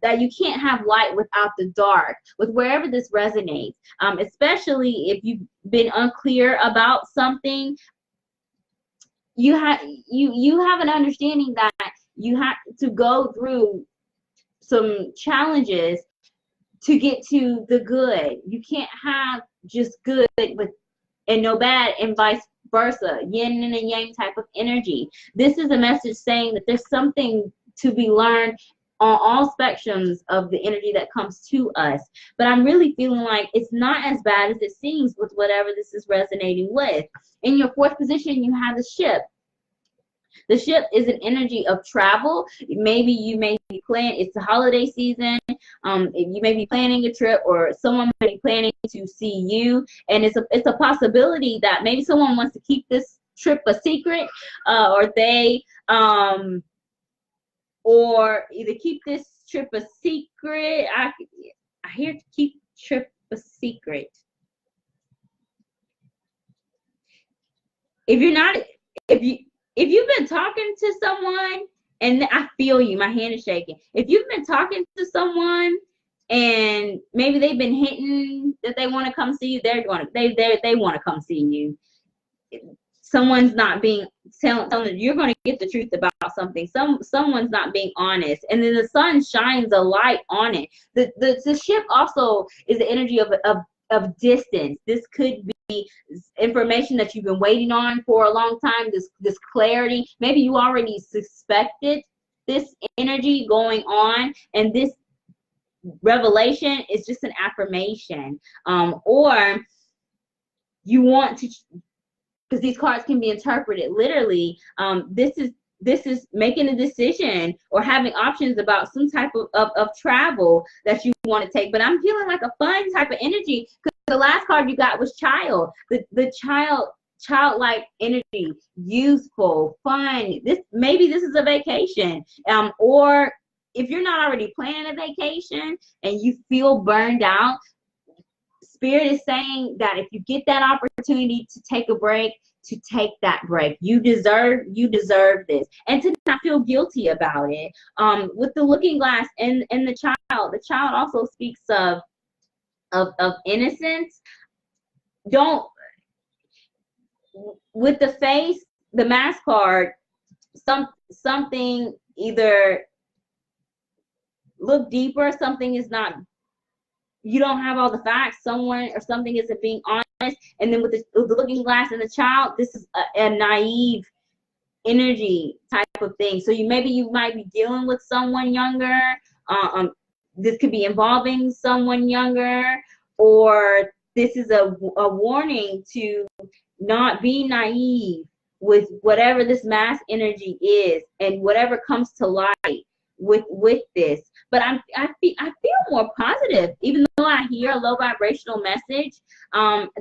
that you can't have light without the dark, with wherever this resonates, especially if you've been unclear about something. You have an understanding that you have to go through some challenges to get to the good. You can't have just good and no bad, and vice versa. Yin and yang type of energy. This is a message saying that there's something to be learned on all spectrums of the energy that comes to us. But I'm really feeling like it's not as bad as it seems with whatever this is resonating with. In your fourth position, you have the Ship. The ship is an energy of travel. Maybe you may be planning, it's the holiday season. You may be planning a trip, or someone may be planning to see you. And it's a possibility that maybe someone wants to keep this trip a secret, or they, or either keep this trip a secret. I hear keep trip a secret. If you're not, if you've been talking to someone, and I feel you, my hand is shaking. If you've been talking to someone and maybe they've been hinting that they want to come see you, they want to come see you. Someone's not being telling you're going to get the truth about something. Someone's not being honest, and then the sun shines a light on it. The ship also is the energy of distance. This could be information that you've been waiting on for a long time. This clarity. Maybe you already suspected this energy going on, and this revelation is just an affirmation, or you want to, because these cards can be interpreted literally. This is making a decision or having options about some type of travel that you want to take. But I'm feeling like a fun type of energy, because the last card you got was child. The childlike energy, youthful, fun. Maybe this is a vacation, or if you're not already planning a vacation and you feel burned out, Spirit is saying that if you get that opportunity to take a break, to take that break. You deserve this, and to not feel guilty about it. With the looking glass and the child also speaks of innocence. Don't, with the face, the mask card, something either look deeper, something is not, you don't have all the facts, someone or something isn't being honest. And then with the looking glass and the child, this is a naive energy type of thing. So you might be dealing with someone younger. This could be involving someone younger, or this is a warning to not be naive with whatever this mass energy is and whatever comes to light with this. But I feel more positive, even though I hear a low vibrational message.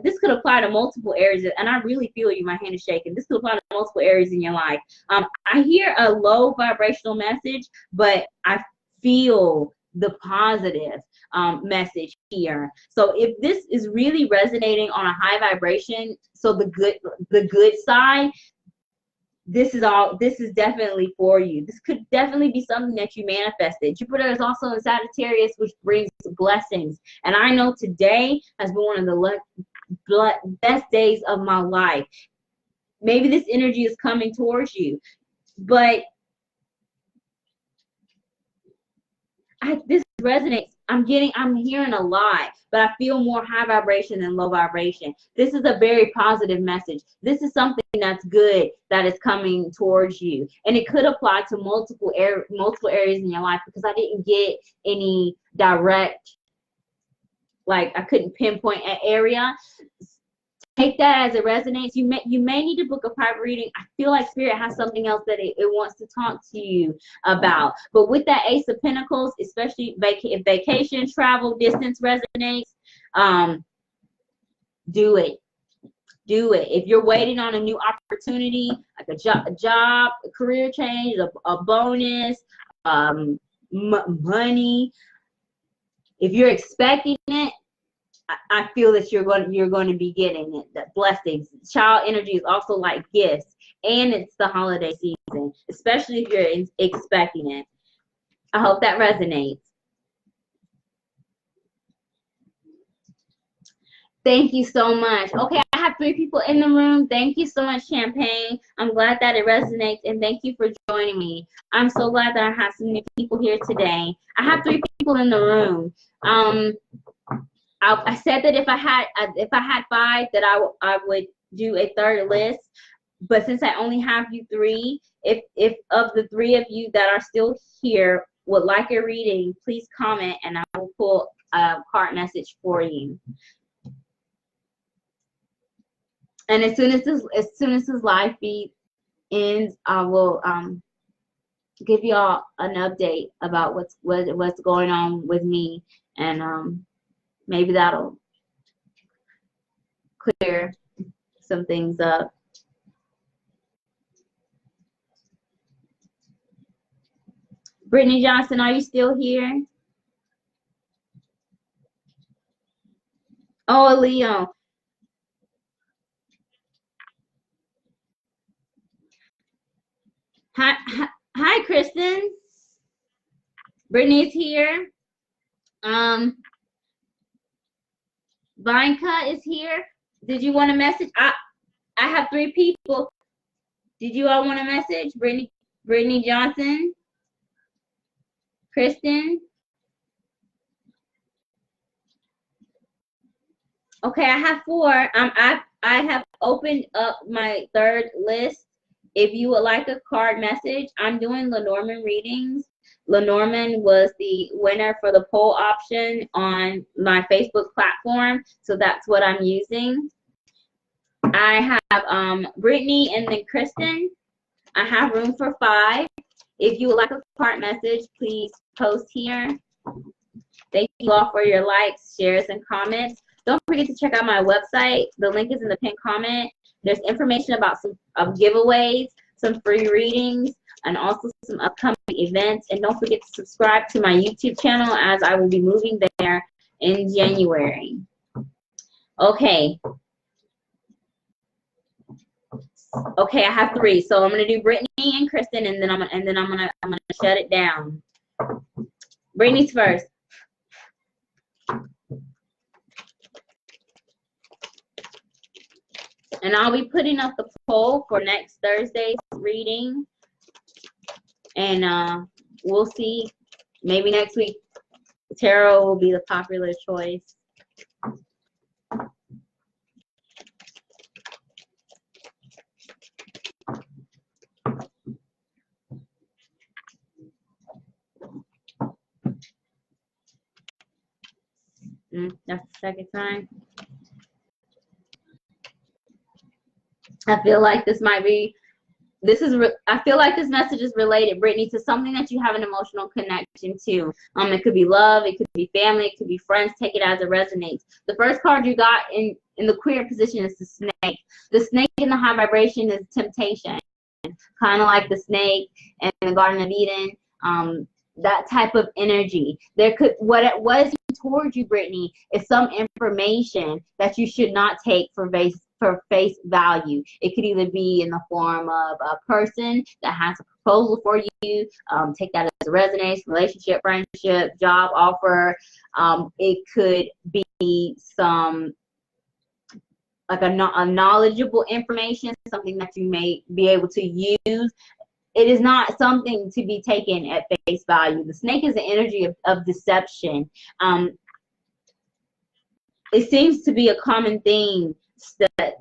This could apply to multiple areas, and I really feel you. My hand is shaking. This could apply to multiple areas in your life. I hear a low vibrational message, but I feel the positive message here. So if this is really resonating on a high vibration, so the good side, this is definitely for you. This could definitely be something that you manifested. Jupiter is also in Sagittarius, which brings blessings. And I know today has been one of the best days of my life. Maybe this energy is coming towards you, but this resonates. I'm hearing a lot, but I feel more high vibration than low vibration. This is a very positive message. This is something that's good that is coming towards you, and it could apply to multiple areas in your life, because I didn't get any direct, like I couldn't pinpoint an area. Take that as it resonates. You may need to book a private reading. I feel like Spirit has something else that it wants to talk to you about. But with that Ace of Pentacles, especially if vacation, travel, distance resonates, do it. Do it. If you're waiting on a new opportunity, like a job, a career change, a bonus, money, if you're expecting it, I feel that you're going to be getting it. That blessings. Child energy is also like gifts, and it's the holiday season, especially if you're expecting it. I hope that resonates. Thank you so much. Okay, I have 3 people in the room. Thank you so much, Champagne. I'm glad that it resonates, and thank you for joining me. I'm so glad that I have so many people here today. I have 3 people in the room. I said that if I had 5, that I would do a third list, but since I only have you 3, if of the 3 of you that are still here would like a reading, please comment and I will pull a card message for you. And as soon as this live feed and I will give y'all an update about what's going on with me, and maybe that'll clear some things up. Brittany Johnson, are you still here? Oh, Leo. Hi, Kristen. Brittany's here. Vineka is here. Did you want a message? I have 3 people. Did you all want a message? Brittany Johnson, Kristen. Okay, I have 4. I have opened up my 3rd list. If you would like a card message, I'm doing Lenormand readings. Lenormand was the winner for the poll option on my Facebook platform, so that's what I'm using. I have Brittany and then Kristen. I have room for 5. If you would like a card message, please post here. Thank you all for your likes, shares, and comments. Don't forget to check out my website. The link is in the pinned comment. There's information about some giveaways, some free readings, and also some upcoming events. And don't forget to subscribe to my YouTube channel, as I will be moving there in January. Okay. Okay, I have 3. So I'm gonna do Brittany and Kristen, and then I'm gonna shut it down. Brittany's first. And I'll be putting up the poll for next Thursday's reading. And we'll see. Maybe next week, tarot will be the popular choice. That's the second time. I feel like this might be, I feel like this message is related, Brittany, to something that you have an emotional connection to. It could be love, it could be family, it could be friends. Take it as it resonates. The first card you got in the queer position is the snake. The snake in the high vibration is temptation, kind of like the snake in the Garden of Eden. That type of energy. There could, what is towards you, Brittany, is some information that you should not take for face value. It could either be in the form of a person that has a proposal for you. Take that as a resonance, relationship, friendship, job offer. It could be some like a knowledgeable information, something that you may be able to use. It is not something to be taken at face value. The snake is the energy of deception. It seems to be a common theme that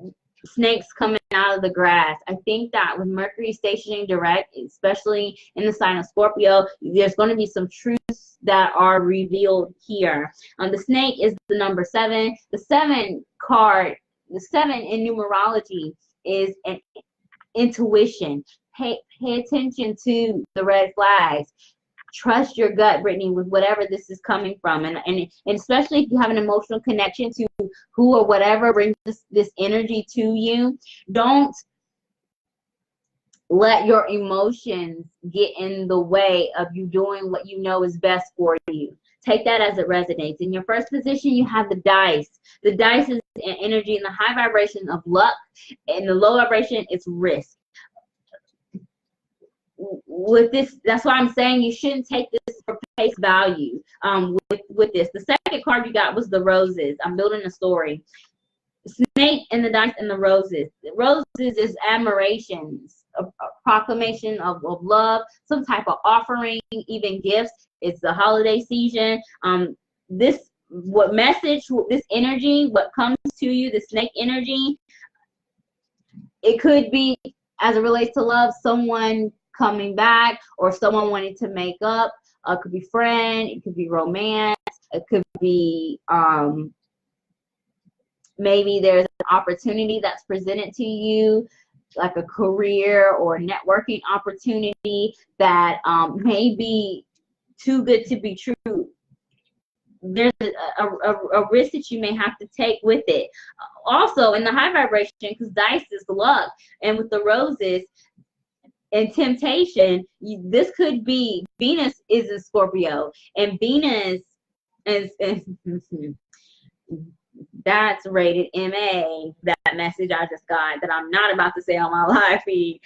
snakes coming out of the grass. I think that with Mercury stationing direct, especially in the sign of Scorpio, there's going to be some truths that are revealed here. The snake is the number 7. The 7 card, the 7 in numerology is an intuition. Pay attention to the red flags. Trust your gut, Brittany, with whatever this is coming from. And especially if you have an emotional connection to who or whatever brings this energy to you, don't let your emotions get in the way of you doing what you know is best for you. Take that as it resonates. In your first position, you have the dice. The dice is energy in the high vibration of luck. In the low vibration, it's risk. With this, that's why I'm saying you shouldn't take this for face value. With this, the second card you got was the roses. I'm building a story. Snake and the dice and the roses. The roses is admirations, a proclamation of love, some type of offering, even gifts. It's the holiday season. This energy, what comes to you, the snake energy, it could be, as it relates to love, someone coming back or someone wanting to make up. It could be friend, it could be romance, it could be maybe there's an opportunity that's presented to you. like a career or networking opportunity that may be too good to be true. There's a risk that you may have to take with it. Also, in the high vibration, because dice is luck, and with the roses and temptation, this could be Venus is in Scorpio, and Venus is that's rated MA. That message I just got that I'm not about to say on my live feed.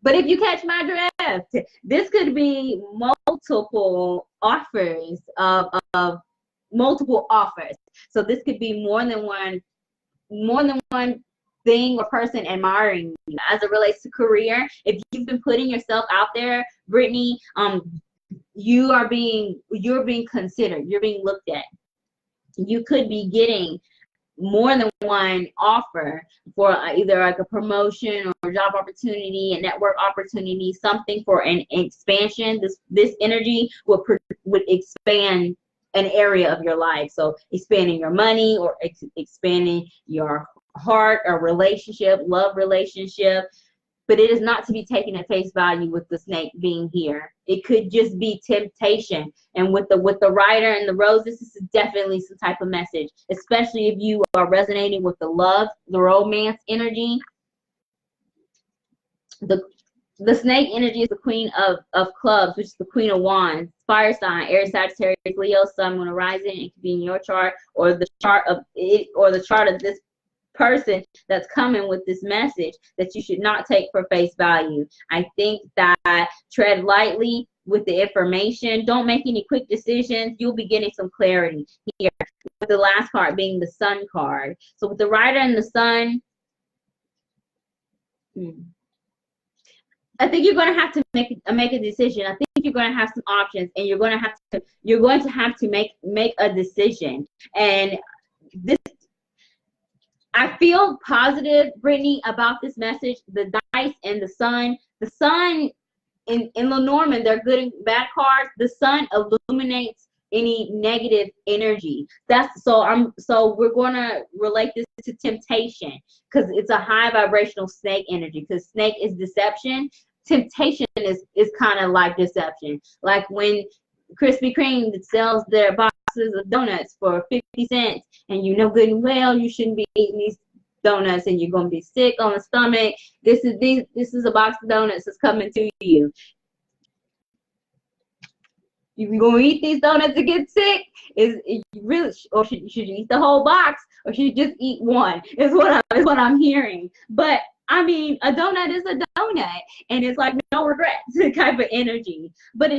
But if you catch my drift, this could be multiple offers of multiple offers. So this could be more than one thing or person admiring you. As it relates to career, if you've been putting yourself out there, Brittany, you're being considered, you're being looked at. You could be getting more than one offer for either like a promotion or job opportunity, a network opportunity, something for an expansion. This energy would expand an area of your life. So expanding your money or expanding your heart or relationship, love relationship. But it is not to be taken at face value with the snake being here. It could just be temptation. And with the rider and the rose, this is definitely some type of message, especially if you are resonating with the love, the romance energy. The snake energy is the queen of clubs, which is the queen of wands, fire sign, Aries, Sagittarius, Leo, Sun, Moon, Horizon. It could be in your chart or the chart of it or the chart of this person that's coming with this message that you should not take for face value. I think that tread lightly with the information. Don't make any quick decisions. You'll be getting some clarity here. With the last card being the Sun card. So with the Rider and the Sun, I think you're going to have to make a decision. I think you're going to have some options, and you're going to have to make a decision. And this, I feel positive, Brittany, about this message. The dice and the sun. The sun in Lenormand, they're good and bad cards. The sun illuminates any negative energy. So we're gonna relate this to temptation because it's a high vibrational snake energy. Because snake is deception. Temptation is kind of like deception. Like when Krispy Kreme sells their boxes of donuts for 50 cents, and you know good and well you shouldn't be eating these donuts, and you're gonna be sick on the stomach. This is a box of donuts that's coming to you. You gonna eat these donuts to get sick? Is you really, or should you eat the whole box, or should you just eat one? Is what I'm hearing. But I mean, a donut is a donut, and it's like no regrets type of energy. But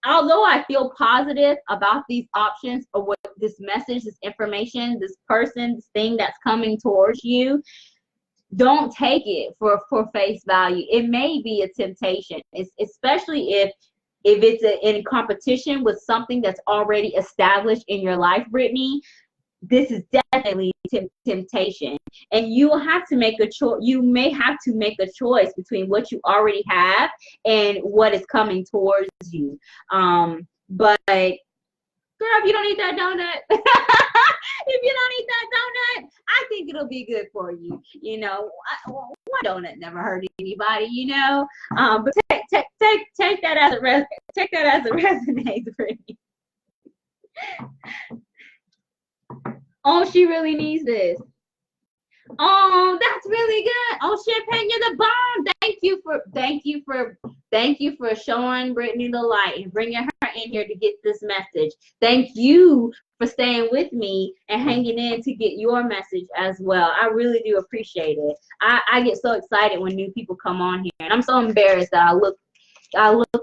although I feel positive about these options or what this message, this information, this person, this thing that's coming towards you, don't take it for face value. It may be a temptation, especially if it's in competition with something that's already established in your life, Brittany. This is definitely temptation, and you will have to make a choice. You may have to make a choice between what you already have and what is coming towards you. But girl, if you don't eat that donut, if you don't eat that donut, I think it'll be good for you. You know, one donut never hurt anybody. You know, but take that as a resonates, Brittany. Oh, she really needs this. Oh, that's really good. Oh, Champagne, you're the bomb. Thank you for showing Brittany the light and bringing her in here to get this message. Thank you for staying with me and hanging in to get your message as well. I really do appreciate it. I get so excited when new people come on here, and I'm so embarrassed that I look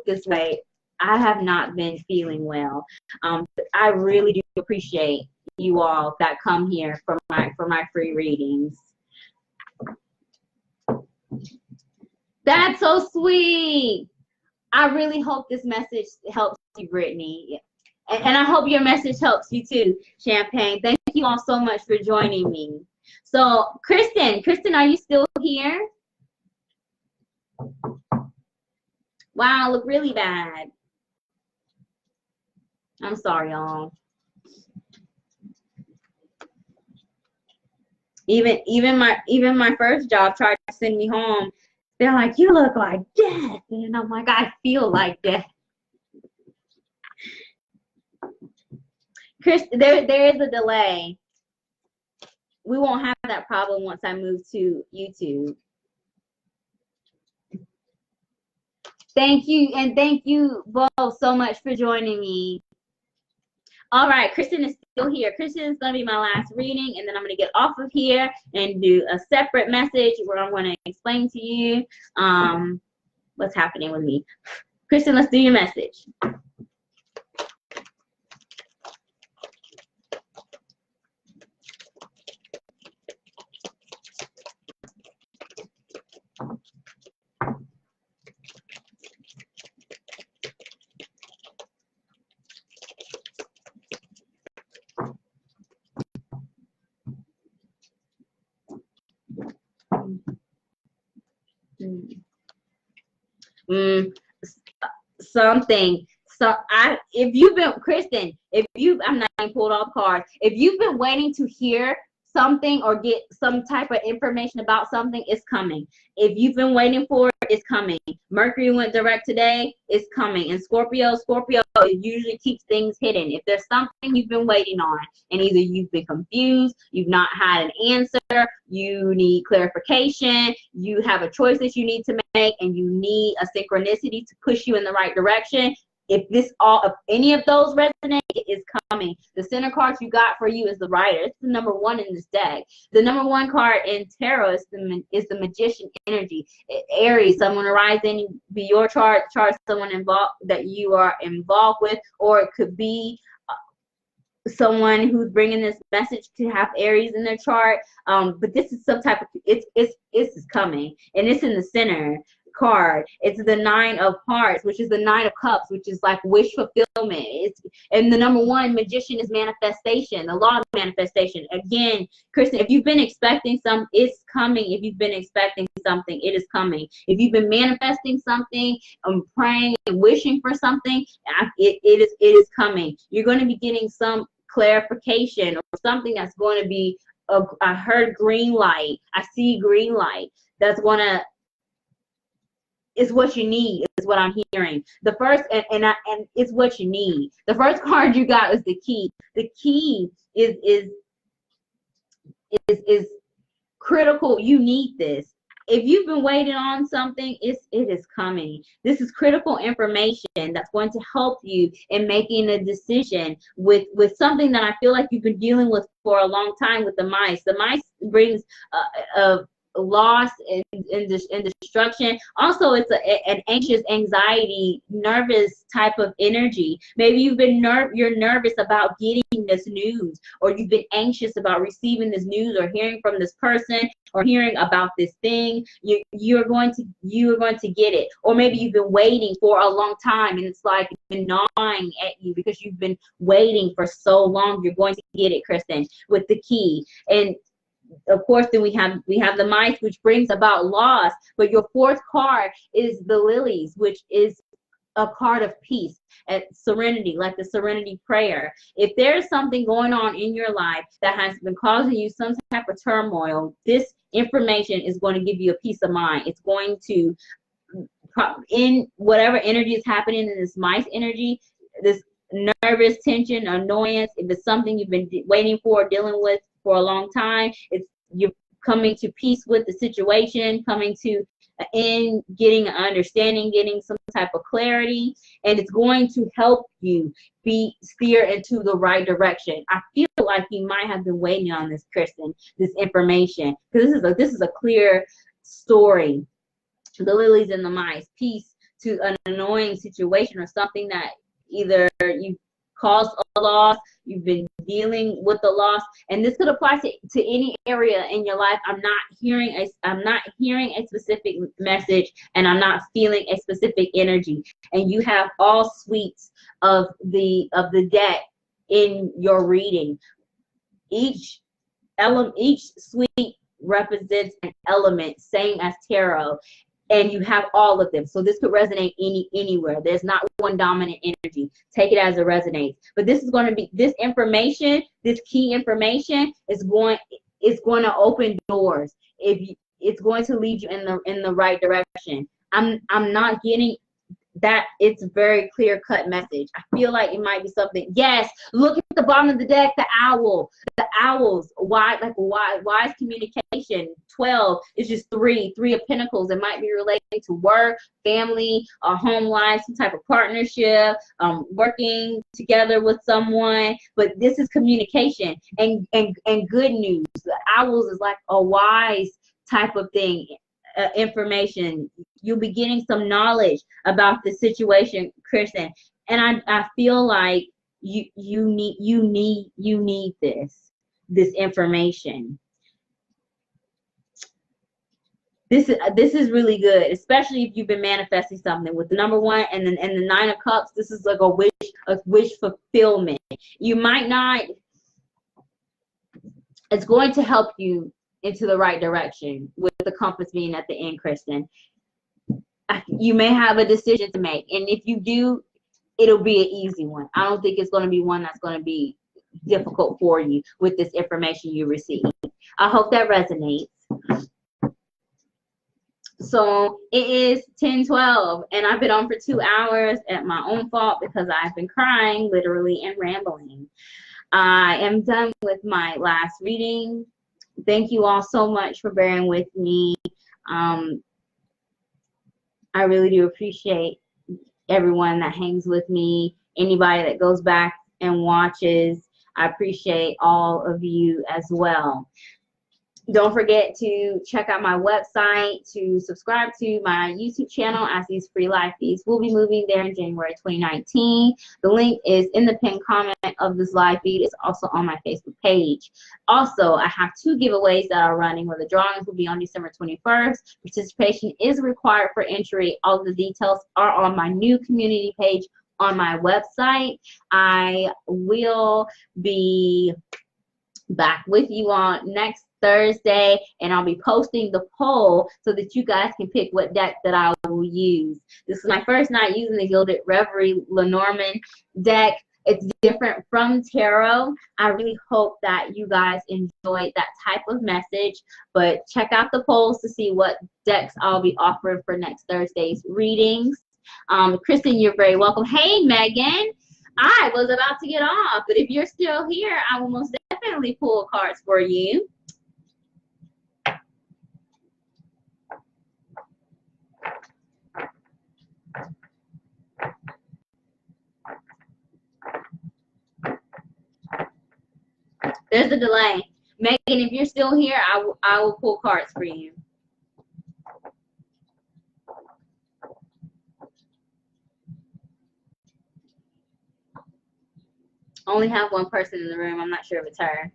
this way. I have not been feeling well. I really do appreciate you all that come here for my free readings. That's so sweet. I really hope this message helps you, Brittany. And I hope your message helps you too, Champagne. Thank you all so much for joining me. So, Kristen, are you still here? Wow, I look really bad. I'm sorry, y'all. Even my first job tried to send me home. They're like, you look like death, and I'm like, I feel like death. Chris, there is a delay. We won't have that problem once I move to YouTube. Thank you, and thank you both so much for joining me. All right, Kristen is still here. Kristen is going to be my last reading, and then I'm going to get off of here and do a separate message where I'm going to explain to you what's happening with me. Kristen, let's do your message. Something. So if you've been, Kristen, I'm not even pulled off cards. If you've been waiting to hear something or get some type of information about something, it's coming. If you've been waiting for it, it's coming. Mercury went direct today, it's coming. And Scorpio usually keeps things hidden. If there's something you've been waiting on, and either you've been confused, you've not had an answer, you need clarification, you have a choice that you need to make, and you need a synchronicity to push you in the right direction, if any of those resonate, it is coming. The center card you got for you is the Rider. It's the number one in this deck. The number one card in tarot is the Magician energy. Aries, someone arising, be your chart someone involved that you are involved with, or it could be someone who's bringing this message to have Aries in their chart. But this is some type of it's coming, and it's in the center card. It's the Nine of Hearts, which is the Nine of Cups, which is like wish fulfillment. And the number one, Magician, is manifestation, the law of manifestation. Again, Kristen, if you've been expecting something, it's coming. If you've been expecting something, it is coming. If you've been manifesting something, praying and wishing for something, it is coming. You're going to be getting some clarification or something that's going to be I heard green light. I see green light. That's going to is what you need, is what I'm hearing. The first, and it's what you need. The first card you got is the key. The key is critical. You need this. If you've been waiting on something, it is coming. This is critical information that's going to help you in making a decision with something that I feel like you've been dealing with for a long time with the mice. The mice brings loss and destruction. Also, it's an anxious, anxiety, nervous type of energy. Maybe you're nervous about getting this news, or you've been anxious about receiving this news, or hearing from this person, or hearing about this thing. You're going to get it. Or maybe you've been waiting for a long time, and it's like it's been gnawing at you because you've been waiting for so long. You're going to get it, Kristen, with the key. And of course, then we have the mice, which brings about loss. But your fourth card is the lilies, which is a card of peace and serenity, like the serenity prayer. If there's something going on in your life that has been causing you some type of turmoil, this information is going to give you a peace of mind. It's going to, in whatever energy is happening in this mice energy, this nervous tension, annoyance, if it's something you've been waiting for, dealing with for a long time, you're coming to peace with the situation, coming to in getting an understanding, getting some type of clarity, and it's going to help you steer into the right direction. I feel like you might have been waiting on this, Kristen, this information, because this is a clear story. The lilies and the mice, peace to an annoying situation or something that either you caused a loss, you've been dealing with the loss, and this could apply to any area in your life. I'm not hearing a specific message, and I'm not feeling a specific energy. And you have all suites of the deck in your reading. Each suite represents an element, same as tarot. And you have all of them. So this could resonate anywhere. There's not one dominant energy. Take it as it resonates. But this is going to be, this information, this key information is going, it's going to open doors. It's going to lead you in the right direction. I'm not getting that. It's a very clear cut message. I feel like it might be something. Yes, look at the bottom of the deck, the owls. Why is communication? 12 is just three of pentacles. It might be related to work, family, home life, some type of partnership, working together with someone. But this is communication and good news. The owls is like a wise type of thing. Information. You'll be getting some knowledge about the situation, Kristen. And I feel like you need this information. This is really good, especially if you've been manifesting something with the number 1 and the 9 of Cups. This is like a wish fulfillment. You might not. It's going to help you into the right direction with the compass being at the end, Kristen. You may have a decision to make, and if you do, it'll be an easy one. I don't think it's going to be one that's going to be difficult for you with this information you receive. I hope that resonates. So it is 10:12, and I've been on for 2 hours at my own fault because I've been crying, literally, and rambling. I am done with my last reading. Thank you all so much for bearing with me. I really do appreciate everyone that hangs with me, anybody that goes back and watches. I appreciate all of you as well. Don't forget to check out my website, to subscribe to my YouTube channel, as these free live feeds will be moving there in January 2019. The link is in the pinned comment of this live feed. It's also on my Facebook page. Also, I have 2 giveaways that are running where the drawings will be on December 21st. Participation is required for entry. All of the details are on my new community page on my website. I will be back with you on next Thursday, and I'll be posting the poll so that you guys can pick what deck that I will use. This is my first night using the Gilded Reverie Lenormand deck. It's different from tarot. I really hope that you guys enjoyed that type of message, but check out the polls to see what decks I'll be offering for next Thursday's readings. Kristen, you're very welcome. Hey, Megan. I was about to get off, but if you're still here, I will most definitely pull cards for you. There's a delay. Megan, if you're still here, I will pull cards for you. Only have one person in the room. I'm not sure if it's her.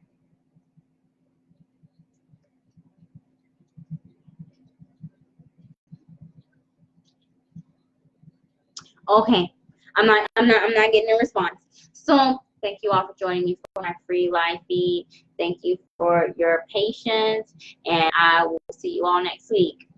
Okay. I'm not getting a response. So thank you all for joining me for my free live feed. Thank you for your patience, and I will see you all next week.